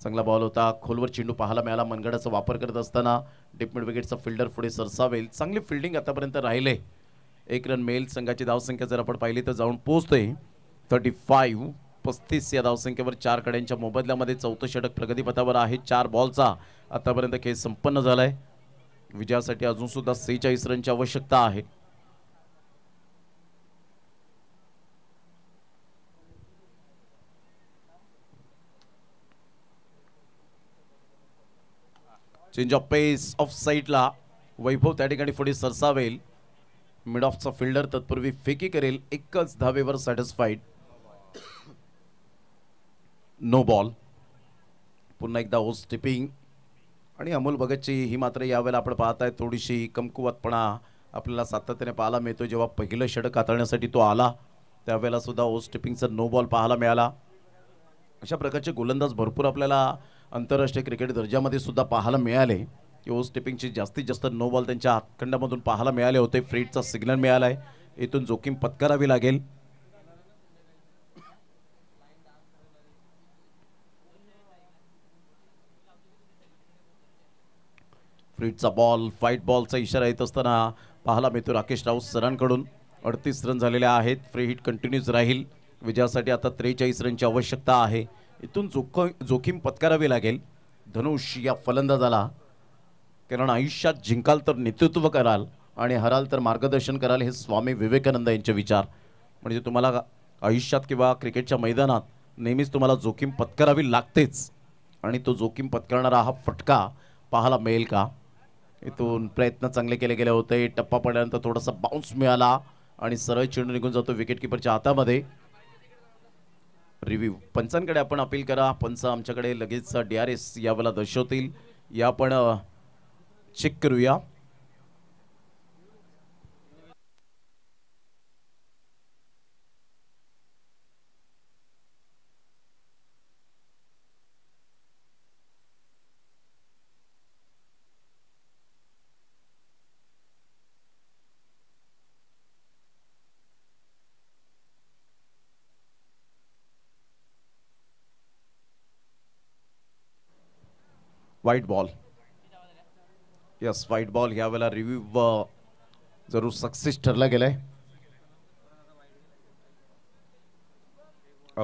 चांगला बॉल होता. खोलवर चेंडू पाहायला मिळाला. मनगडाचा वापर करत असताना डीप मिड विकेटचा फिल्डर पुढे सरसावेल. चांगली फिल्डिंग आतापर्यंत राहिले. 1 रन मिळेल. संघाची धावसंख्या जर आपण पाहिली तर जाऊन पोहोचतोय 35 या धावसंख्येवर. 4 कड्यांच्या मोबदल्यामध्ये 4थं षटक प्रगतीपथावर आहे. 4 बॉलचा आतापर्यंत खेळ संपन्न झालाय. विजयासाठी अजून सुद्धा 46 रनची आवश्यकता आहे. चेंज ऑफ पेस ऑफ साईडला वैभव त्या ठिकाणी पुढे सरसावेल. मिड ऑफचा फिल्डर तत्पूर्वी फेकी करेल. एकच धावेवर सॅटिस्फाईड. No ball. पुन्हा एकदा ओस टिपिंग आणि अमोल भगतची ही मात्र यावेळेला आपण पाहताय थोडीशी कमकुवतपणा आपल्याला सातत्याने पाहायला मिळतो. जेव्हा पहिलं षटक हाताळण्यासाठी तो आला त्यावेळेला सुद्धा ओस टिपिंगचा नो बॉल पाहायला मिळाला. अशा प्रकारचे गोलंदाज भरपूर आपल्याला आंतरराष्ट्रीय क्रिकेट दर्जामध्ये सुद्धा पाहायला मिळाले की ओस टिपिंगची जास्तीत जास्त नो बॉल त्यांच्या हातखंडामधून पाहायला मिळाले होते. फ्रीडचा सिग्नल मिळालाय. इथून जोखीम पत्करावी लागेल. फ्रीडचा बॉल, फाईट बॉलचा इशारा येत असताना पाहायला मिळतो राकेश राऊत सरांकडून. 38 रन झालेले आहेत. फ्री हिट कंटिन्यूज राहील. विजयासाठी आता 43 रनची आवश्यकता आहे. इथून जोखीम पत्करावी लागेल धनुष या फलंदाजाला. कारण आयुष्यात जिंकाल तर नेतृत्व कराल आणि हराल तर मार्गदर्शन कराल, हे स्वामी विवेकानंद यांचे विचार. म्हणजे तुम्हाला आयुष्यात किंवा क्रिकेटच्या मैदानात नेहमीच तुम्हाला जोखीम पत्करावी लागतेच. आणि तो जोखीम पत्करणारा हा फटका पाहायला मिळेल का. इथून प्रयत्न चांगले केले गेले होते. टप्पा पडल्यानंतर थोडासा बाउन्स मिळाला आणि सरळ चेंडू निघून जातो विकेटकीपरच्या हातामध्ये. रिव्ह्यू पंचांकडे आपण अपील करा. पंच आमच्याकडे लगेच DRS यावेळेला दर्शवतील. या आपण चेक करूया. White ball. Yes, white ball यावेळेला रिव्ह्यू जरूर सक्सेस ठरला गेलाय.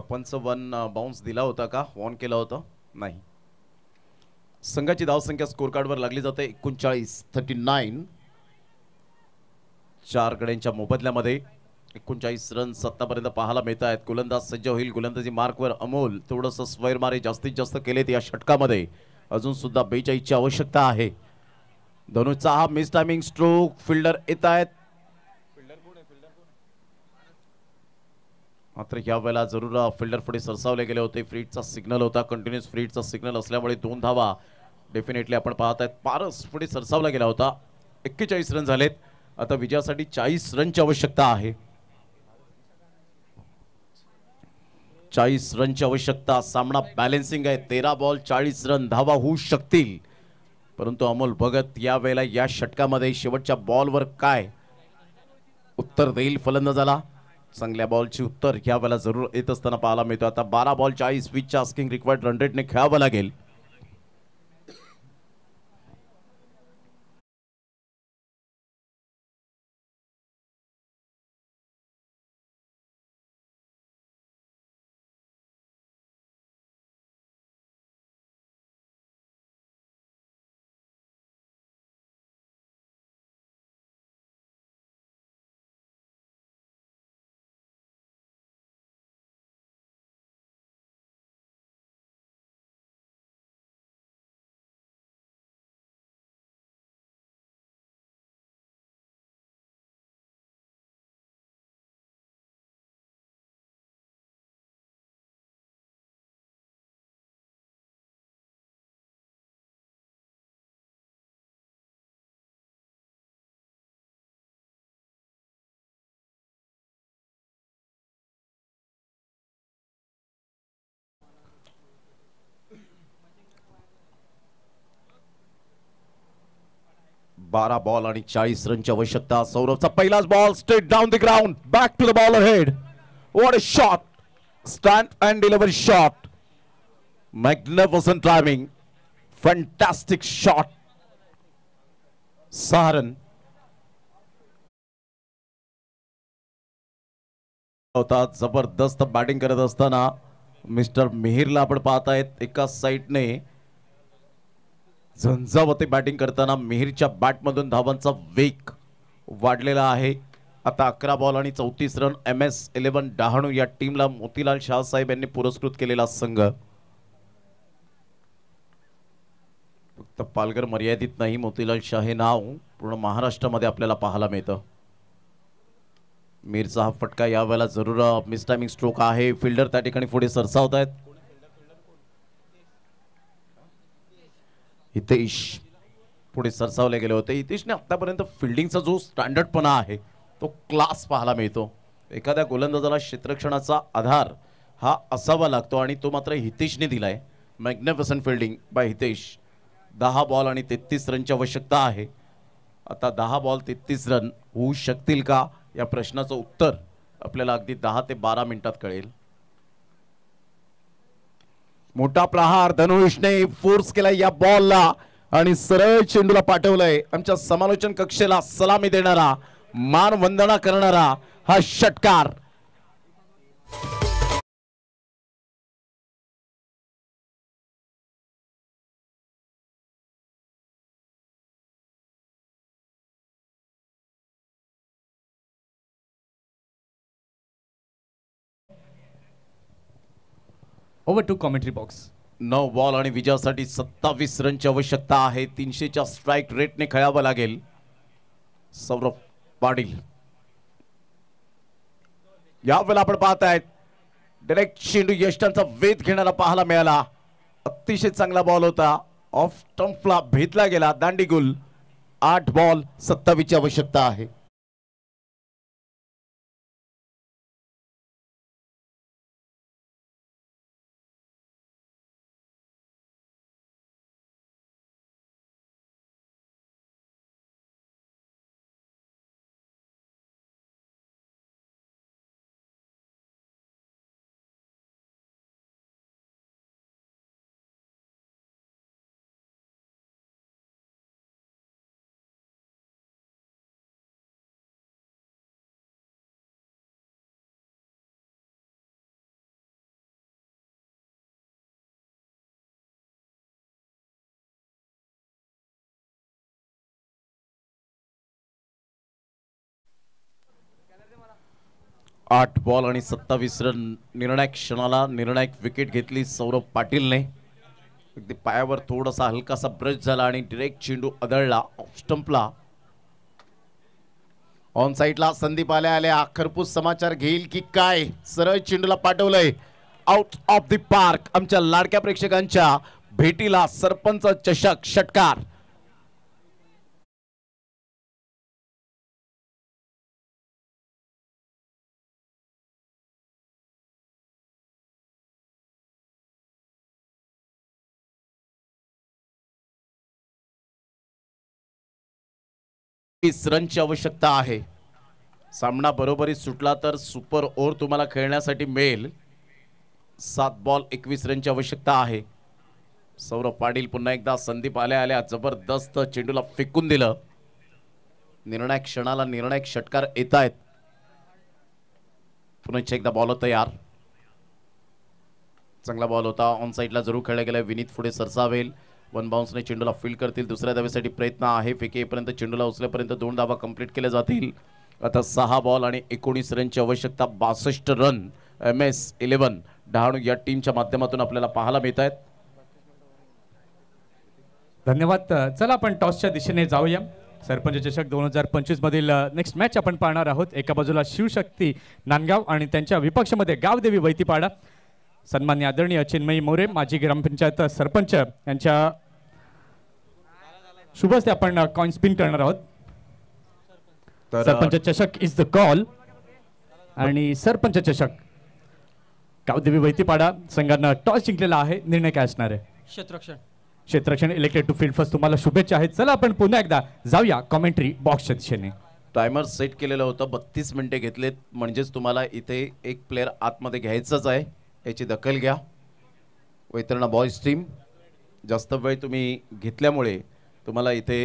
पंच 1 बाउन्स दिला होता का, ऑन केला होता नाही. संघाची धावसंख्या स्कोर कार्डवर लागली जाते 39. 4 गड्यांच्या मोबदल्यामध्ये 39 रन्स आतापर्यंत पाहायला मिळत आहेत. गोलंदाज सज्ज होईल. गोलंदाजी मार्कवर अमोल. थोडंसं स्क्वेअर मारे जास्तीत जास्त केलेत या षटकामध्ये. अजून सुद्धा 42 ची आवश्यकता आहे. धनुषचा हा मिस टायमिंग स्ट्रोक. फिल्डर येत आहेत. मात्र या वेळेला जरूर फिल्डर पुढे सरसावले गेले होते. फ्रीडचा सिग्नल होता. कंटिन्युअस फ्रीडचा सिग्नल असल्यामुळे 2 धावा डेफिनेटली आपण पाहत आहेत. पारस पुढे सरसावला गेला होता. 41 रन झालेत. आता विजयासाठी 40 रनची आवश्यकता आहे. 40 रनची आवश्यकता. सामना बॅलेन्सिंग आहे. 13 बॉल 40 रन. धावा होऊ शकतील, परंतु अमोल भगत या वेळेला या षटकामध्ये शेवटच्या बॉलवर काय उत्तर देईल फलंदाजाला. चांगल्या बॉलची उत्तर या वेळेला जरूर येत असताना पाहायला मिळतो. आता 12 बॉल 40 विचच्या आस्किंग रिक्वायर्ड रन रेटने खेळावं लागेल. बारा बॉल आणि 40 रनची आवश्यकता. सौरभचा पहिलाच ball straight down the ground. Back to the bowler head. What a shot. Stand and delivery shot. Magnificent timing. Fantastic shot. 6 run होता. जबरदस्त बॅटिंग करत असताना मिस्टर मिहिरला आपण पाहतायत. एका साईडने झंझावते बॅटिंग करताना मिहिरच्या बॅटमधून धावांचा वेग वाढलेला आहे. आता 11 बॉल आणि 34 रन. MS11 डहाणू या टीमला मोतीलाल शाह साहेब यांनी पुरस्कृत केलेला संघ. फक्त पालघर मर्यादित नाही, मोतीलाल शाह हे नाव पूर्ण महाराष्ट्रामध्ये आपल्याला पाहायला मिळतं. मीरचा हा फटका यावेळेला जरूर मिस टायमिंग स्ट्रोक आहे. फिल्डर त्या ठिकाणी पुढे सरसावत आहेत. हितेश पुढे सरसावले गेले होते. हितेशने आतापर्यंत फिल्डिंगचा जो स्टँडर्डपणा आहे तो क्लास पाहायला मिळतो. एखाद्या गोलंदाजाला क्षेत्ररक्षणाचा आधार हा असावा लागतो आणि तो मात्र हितेशने दिलाय. Magnificent fielding by Hitesh. 10 ball आणि 33 रनची आवश्यकता आहे. आता 10 बॉल 33 रन होऊ शकतील का या प्रश्नाचं उत्तर आपल्याला अगदी 10 ते 12 मिनिटात कळेल. मोठा प्रहार धनुषने फोर्स केला या बॉलला आणि सरळ चेंडूला पाठवलंय. आमच्या समालोचन कक्षेला सलामी देणारा, मानवंदना करणारा हा षटकार. Over to commentary box. 9 ball आणि विजयासाठी 27 रनची आवश्यकता आहे. 300च्या स्ट्राईक रेटने खेळावं लागेल. सौरभ पाटील यावेळेला आपण पाहतायत डायरेक्ट चेंडू यष्टांचा वेध घेणारा पाहायला मिळाला. अतिशय चांगला बॉल होता. ऑफ स्टंपला भेदला गेला. दांडीगुल. 8 बॉल 27 ची आवश्यकता आहे. 8 बॉल आणि 27 रन. निर्णायक क्षणाला निर्णायक विकेट घेतली सौरभ पाटीलने. अगदी पायावर थोडासा हलकासा ब्रश झाला आणि डायरेक्ट चेंडू आदळला ऑफ स्टंपला. ऑन साइडला संदीप आल्या खरपूस समाचार घेईल की काय. सरळ चेंडूला पाठवलंय आउट ऑफ द पार्क. आमच्या लाडक्या प्रेक्षकांच्या भेटीला सरपंच चषक षटकार. रनची आवश्यकता आहे. सामना बरोबरीत सुटला तर सुपर ओव्हर तुम्हाला खेळण्यासाठी मिळेल. 7 बॉल 21 रनची आवश्यकता आहे. सौरभ पाटील पुन्हा एकदा संदीप आल्या जबरदस्त चेंडूला फेकून दिलं. निर्णायक क्षणाला निर्णायक षटकार येत आहेत. पुन्हा एकदा बॉल तयार. चांगला बॉल होता. ऑन साइडला जरूर खेळला गेला. विनीत पुढे सरसावेल. 1 बाउन्सने चेंडूला फील्ड करतील. दुसऱ्या धावेसाठी प्रयत्न आहे. फेके येईपर्यंत चेंडूला उचलेपर्यंत 2 धावा कंप्लीट केल्या जातील. आता 6 बॉल आणि 19 रनची आवश्यकता. 62 रन MS11 डहाणू या टीमच्या माध्यमातून आपल्याला पाहायला मिळत आहेत. धन्यवाद. चला आपण टॉसच्या दिशेने जाऊया. सरपंच चषक 2025 मधील नेक्स्ट मॅच आपण पाहणार आहोत. एका बाजूला शिवशक्ती नांदगाव आणि त्यांच्या विपक्षामध्ये गावदेवी वैतीपाडा. सन्मान्य आदरणीय चिन्मयी मोरे माजी ग्रामपंचायत सरपंच यांच्या शुभ हस्ते आपण कॉइन स्पिन करणार आहोत. सरपंच चषक इज द कॉल आणि सरपंच चषक गावदेवी वैतीपाडा संघानं टॉस जिंकलेला आहे. निर्णय काय असणार आहे? क्षेत्ररक्षण इलेक्टेड टू फील्ड फर्स्ट. तुम्हाला शुभेच्छा आहेत. चला आपण पुन्हा एकदा जाऊया कॉमेंट्री बॉक्सच्या दिशेने. टायमर सेट केलेलं होतं. 32 मिनिटे घेतलेत. म्हणजेच तुम्हाला इथे एक प्लेअर आतमध्ये घ्यायचंच आहे. याची दखल घ्या. वैतरणा बॉयज टीम जास्त वेळ तुम्ही घेतल्यामुळे तुम्हाला इथे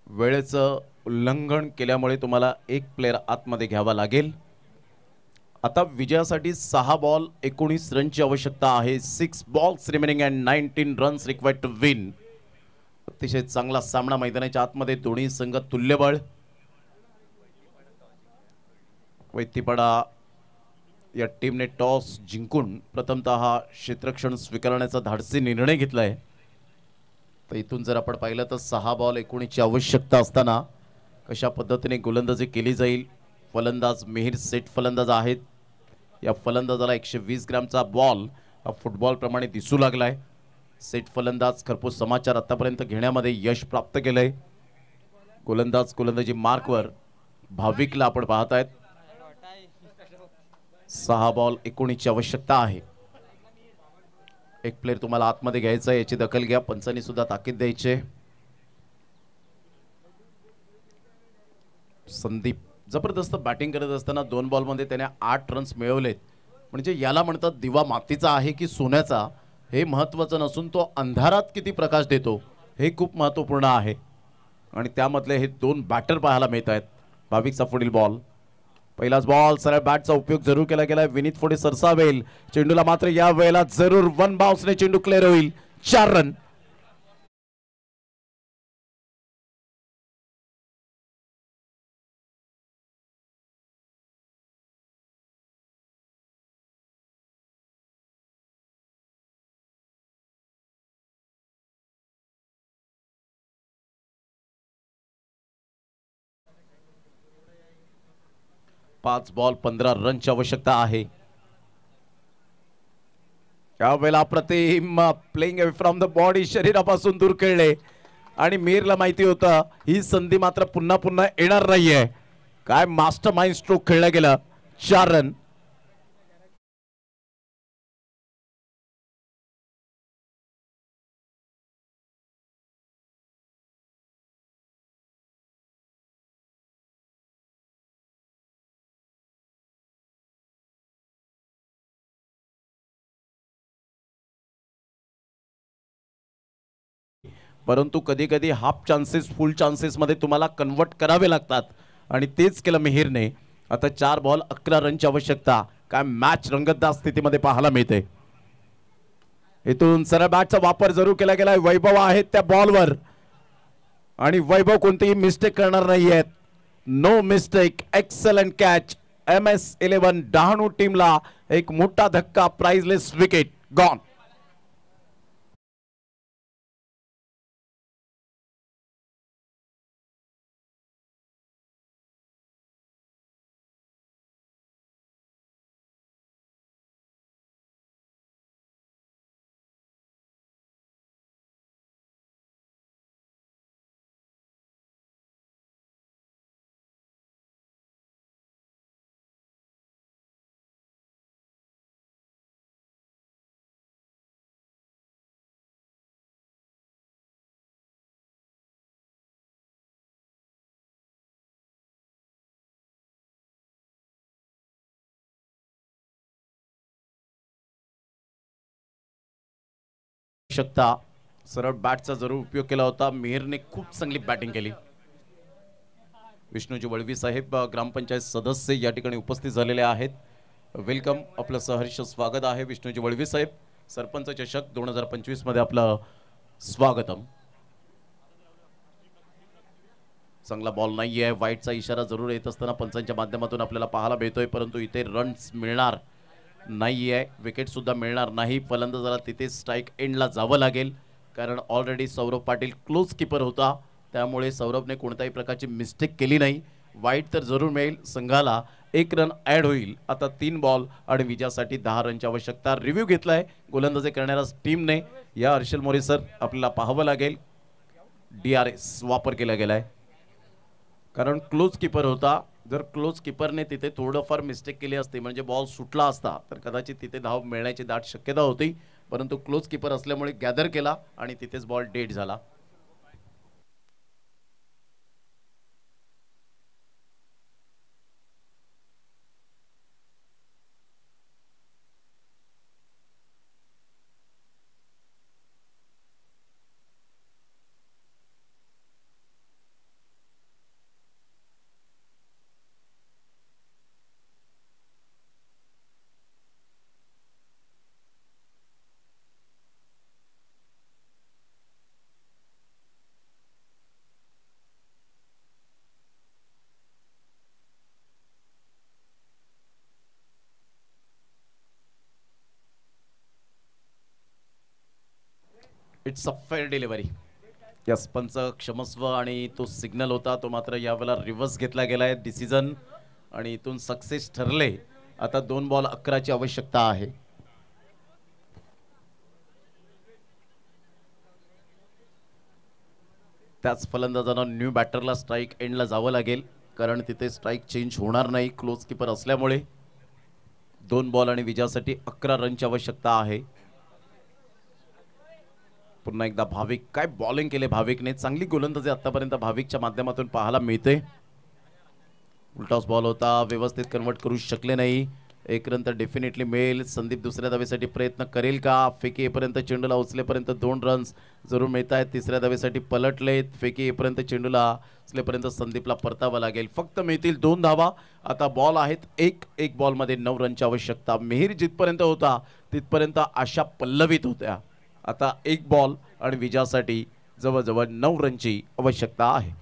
वेळेचं उल्लंघन केल्यामुळे तुम्हाला एक प्लेअर आतमध्ये घ्यावा लागेल. आता विजयासाठी 6 बॉल 19 रनची आवश्यकता आहे. 6 balls remaining and 19 runs required to win. अतिशय चांगला सामना मैदानाच्या आतमध्ये. दोन्ही संघ तुल्यबळ. वैतीपाडा या टीमने टॉस जिंकून प्रथमतः क्षेत्ररक्षण स्वीकारण्याचा धाडसी निर्णय घेतलाय. तर इथून जर आपण पाहिलं तर 6 बॉल 19ची आवश्यकता असताना कशा पद्धतीने गोलंदाजी केली जाईल. फलंदाज मिहिर सेट फलंदाज आहेत. या फलंदाजाला 120 ग्रॅमचा बॉल हा फुटबॉल प्रमाणे दिसू लागलाय. सेट फलंदाज खरपूस समाचार आतापर्यंत घेण्यामध्ये यश प्राप्त केलंय. गोलंदाजी मार्कवर भाविकला आपण पाहतायत. 6 बॉल 19ची आवश्यकता आहे. एक प्लेअर तुम्हाला आतमध्ये घ्यायचा आहे. याची दखल घ्या. पंचांनी सुद्धा ताकीद द्यायचे. संदीप जबरदस्त बॅटिंग करत असताना 2 बॉलमध्ये त्याने 8 रन्स मिळवलेत. म्हणजे याला म्हणतात दिवा मातीचा आहे की सोन्याचा हे महत्त्वाचं नसून तो अंधारात किती प्रकाश देतो हे खूप महत्त्वपूर्ण आहे. आणि त्यामधले हे 2 बॅटर पाहायला मिळत आहेत. भाविकचा पुढील बॉल. पहिलाच बॉल सरळ बॅटचा उपयोग जरूर केला गेलाय. विनीत पुढे सरसावेल. चेंडूला मात्र या वेळेला जरूर 1 बाउन्सने चेंडू क्लिअर होईल. 4 रन. पाच बॉल 15 रनची आवश्यकता आहे. यावेळेला Pratim playing away from the body शरीरापासून दूर खेळले आणि मीरला माहिती होतं ही संधी मात्र पुन्हा पुन्हा येणार नाहीये. काय मास्टर माइंड स्ट्रोक खेळला गेला. 4 रन. परंतु कधी कधी हाफ चान्सेस फुल चान्सेस मध्ये तुम्हाला कन्वर्ट करावे लागतात आणि तेच केलं मिहिरने. आता 4 बॉल 11 रनची आवश्यकता. काय मॅच रंगतदार स्थितीमध्ये पाहायला मिळते. इथून सरळ बॅटचा वापर जरूर केला गेलाय. वैभव आहेत त्या बॉलवर आणि वैभव कोणतीही मिस्टेक करणार नाहीयेत. No mistake. Excellent catch. MS11 Dahanu टीमला एक मोठा धक्का, प्राइजलेस विकेट गॉन. शकता सरळ बॅटचा जरूर उपयोग केला होता. मेहरने खूप चांगली बॅटिंग केली. विष्णूजी वळवी साहेब ग्रामपंचायत सदस्य या ठिकाणी उपस्थित झालेले आहेत. वेलकम, आपलं सहर्ष स्वागत आहे. विष्णूजी वळवी साहेब, सरपंच चषक 2025 मध्ये आपलं स्वागतम. चांगला बॉल नाहीये, वाईटचा इशारा जरूर येत असताना पंचांच्या माध्यमातून आपल्याला पाहायला मिळतोय, परंतु इथे रन्स मिळणार नाहीये, विकेट सुद्धा मिळणार नाही. फलंदाजाला तिथे स्ट्राईक एंडला जावं लागेल, कारण already Saurabh Patil close keeper होता, त्यामुळे सौरभने कोणत्याही प्रकारची मिस्टेक केली नाही. वाईट तर जरूर मिळेल, संघाला 1 रन ॲड होईल. आता 3 बॉल आणि विजयासाठी 10 रनची आवश्यकता. रिव्ह्यू घेतलाय गोलंदाजी करणाऱ्या टीमने. या हर्षल मोरे सर, आपल्याला पाहावं लागेल DRS वापर केला गेलाय, कारण क्लोज कीपर होता. जर क्लोज कीपरने तिथे थोडंफार मिस्टेक केली असती, म्हणजे बॉल सुटला असता, तर कदाचित तिथे धाव मिळण्याची दाट शक्यता होती, परंतु क्लोज कीपर असल्यामुळे गॅदर केला आणि तिथेच बॉल डेड झाला. It's a fair delivery. Yes, पंच क्षमस्व, आणि तो सिग्नल होता, तो मात्र यावेळेला रिव्हर्स घेतला गेलाय डिसिजन, आणि इथून सक्सेस ठरले. आता 2 बॉल 11ची आवश्यकता आहे. त्याच फलंदाजांना न्यू बॅटरला स्ट्राईक एंडला जावं लागेल, कारण तिथे स्ट्राईक चेंज होणार नाही क्लोज कीपर असल्यामुळे. 2 बॉल आणि विजयासाठी 11 रनची आवश्यकता आहे. पुन्हा एकदा भाविक, काय बॉलिंग केले भाविकने, चांगली गोलंदाजी आतापर्यंत भाविकच्या माध्यमातून पाहायला मिळते. उलटास बॉल होता, व्यवस्थित कन्वर्ट करू शकले नाही. 1 रन तर डेफिनेटली मिळेल. संदीप दुसऱ्या धावेसाठी प्रयत्न करेल का? फेकी येईपर्यंत चेंडूला उचलेपर्यंत 2 रन्स जरूर मिळत आहेत. तिसऱ्या धावेसाठी पलटलेत. फेकी येईपर्यंत चेंडूला उचलेपर्यंत संदीपला परतावा लागेल. फक्त मिळतील 2 धावा. आता बॉल आहेत 1 बॉलमध्ये 9 रनची आवश्यकता. मिहीर जिथपर्यंत होता तिथपर्यंत आशा पल्लवित होत्या. आता 1 बॉल आणि विजयासाठी जवळजवळ 9 रनची आवश्यकता आहे.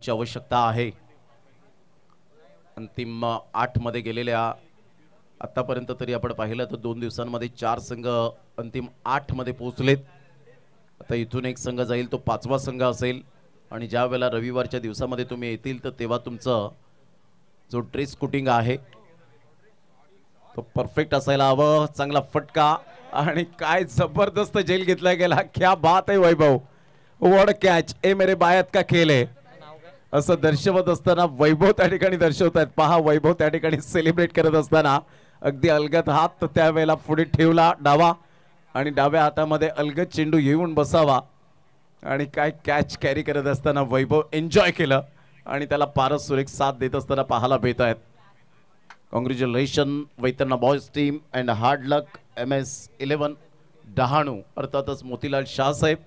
ची आवश्यकता आहे. अंतिम 8 मध्ये गेलेल्या आतापर्यंत तरी आपण पाहिलं तर 2 दिवसांमध्ये 4 संघ अंतिम 8 मध्ये पोहोचलेत. आता इथून एक संघ जाईल, तो 5वा संघ असेल. आणि ज्या वेळेला रविवारच्या दिवसामध्ये तुम्ही येतील तर तेव्हा तुमचं जो ड्रेस कोटिंग आहे तो परफेक्ट असायला हवं. चांगला फटका, आणि काय जबरदस्त जेल घेतला गेला. क्या बात आहे वैभव. वॉट कॅच ए मेरे बायात का खेळ आहे असं दर्शवत असताना वैभव त्या ठिकाणी दर्शवतात. पहा वैभव त्या ठिकाणी सेलिब्रेट करत असताना अगदी अलगद हात त्यावेळेला पुढे ठेवला डावा आणि डाव्या हातामध्ये अलगद चेंडू येऊन बसावा आणि काय कॅच कॅरी करत असताना वैभव एन्जॉय केलं आणि त्याला पारस सुरेख साथ देत असताना पाहायला भेटत आहेत. Congratulation Vaitarna boys team and hard luck MS11 Dahanu अर्थातच मोतीलाल शाह साहेब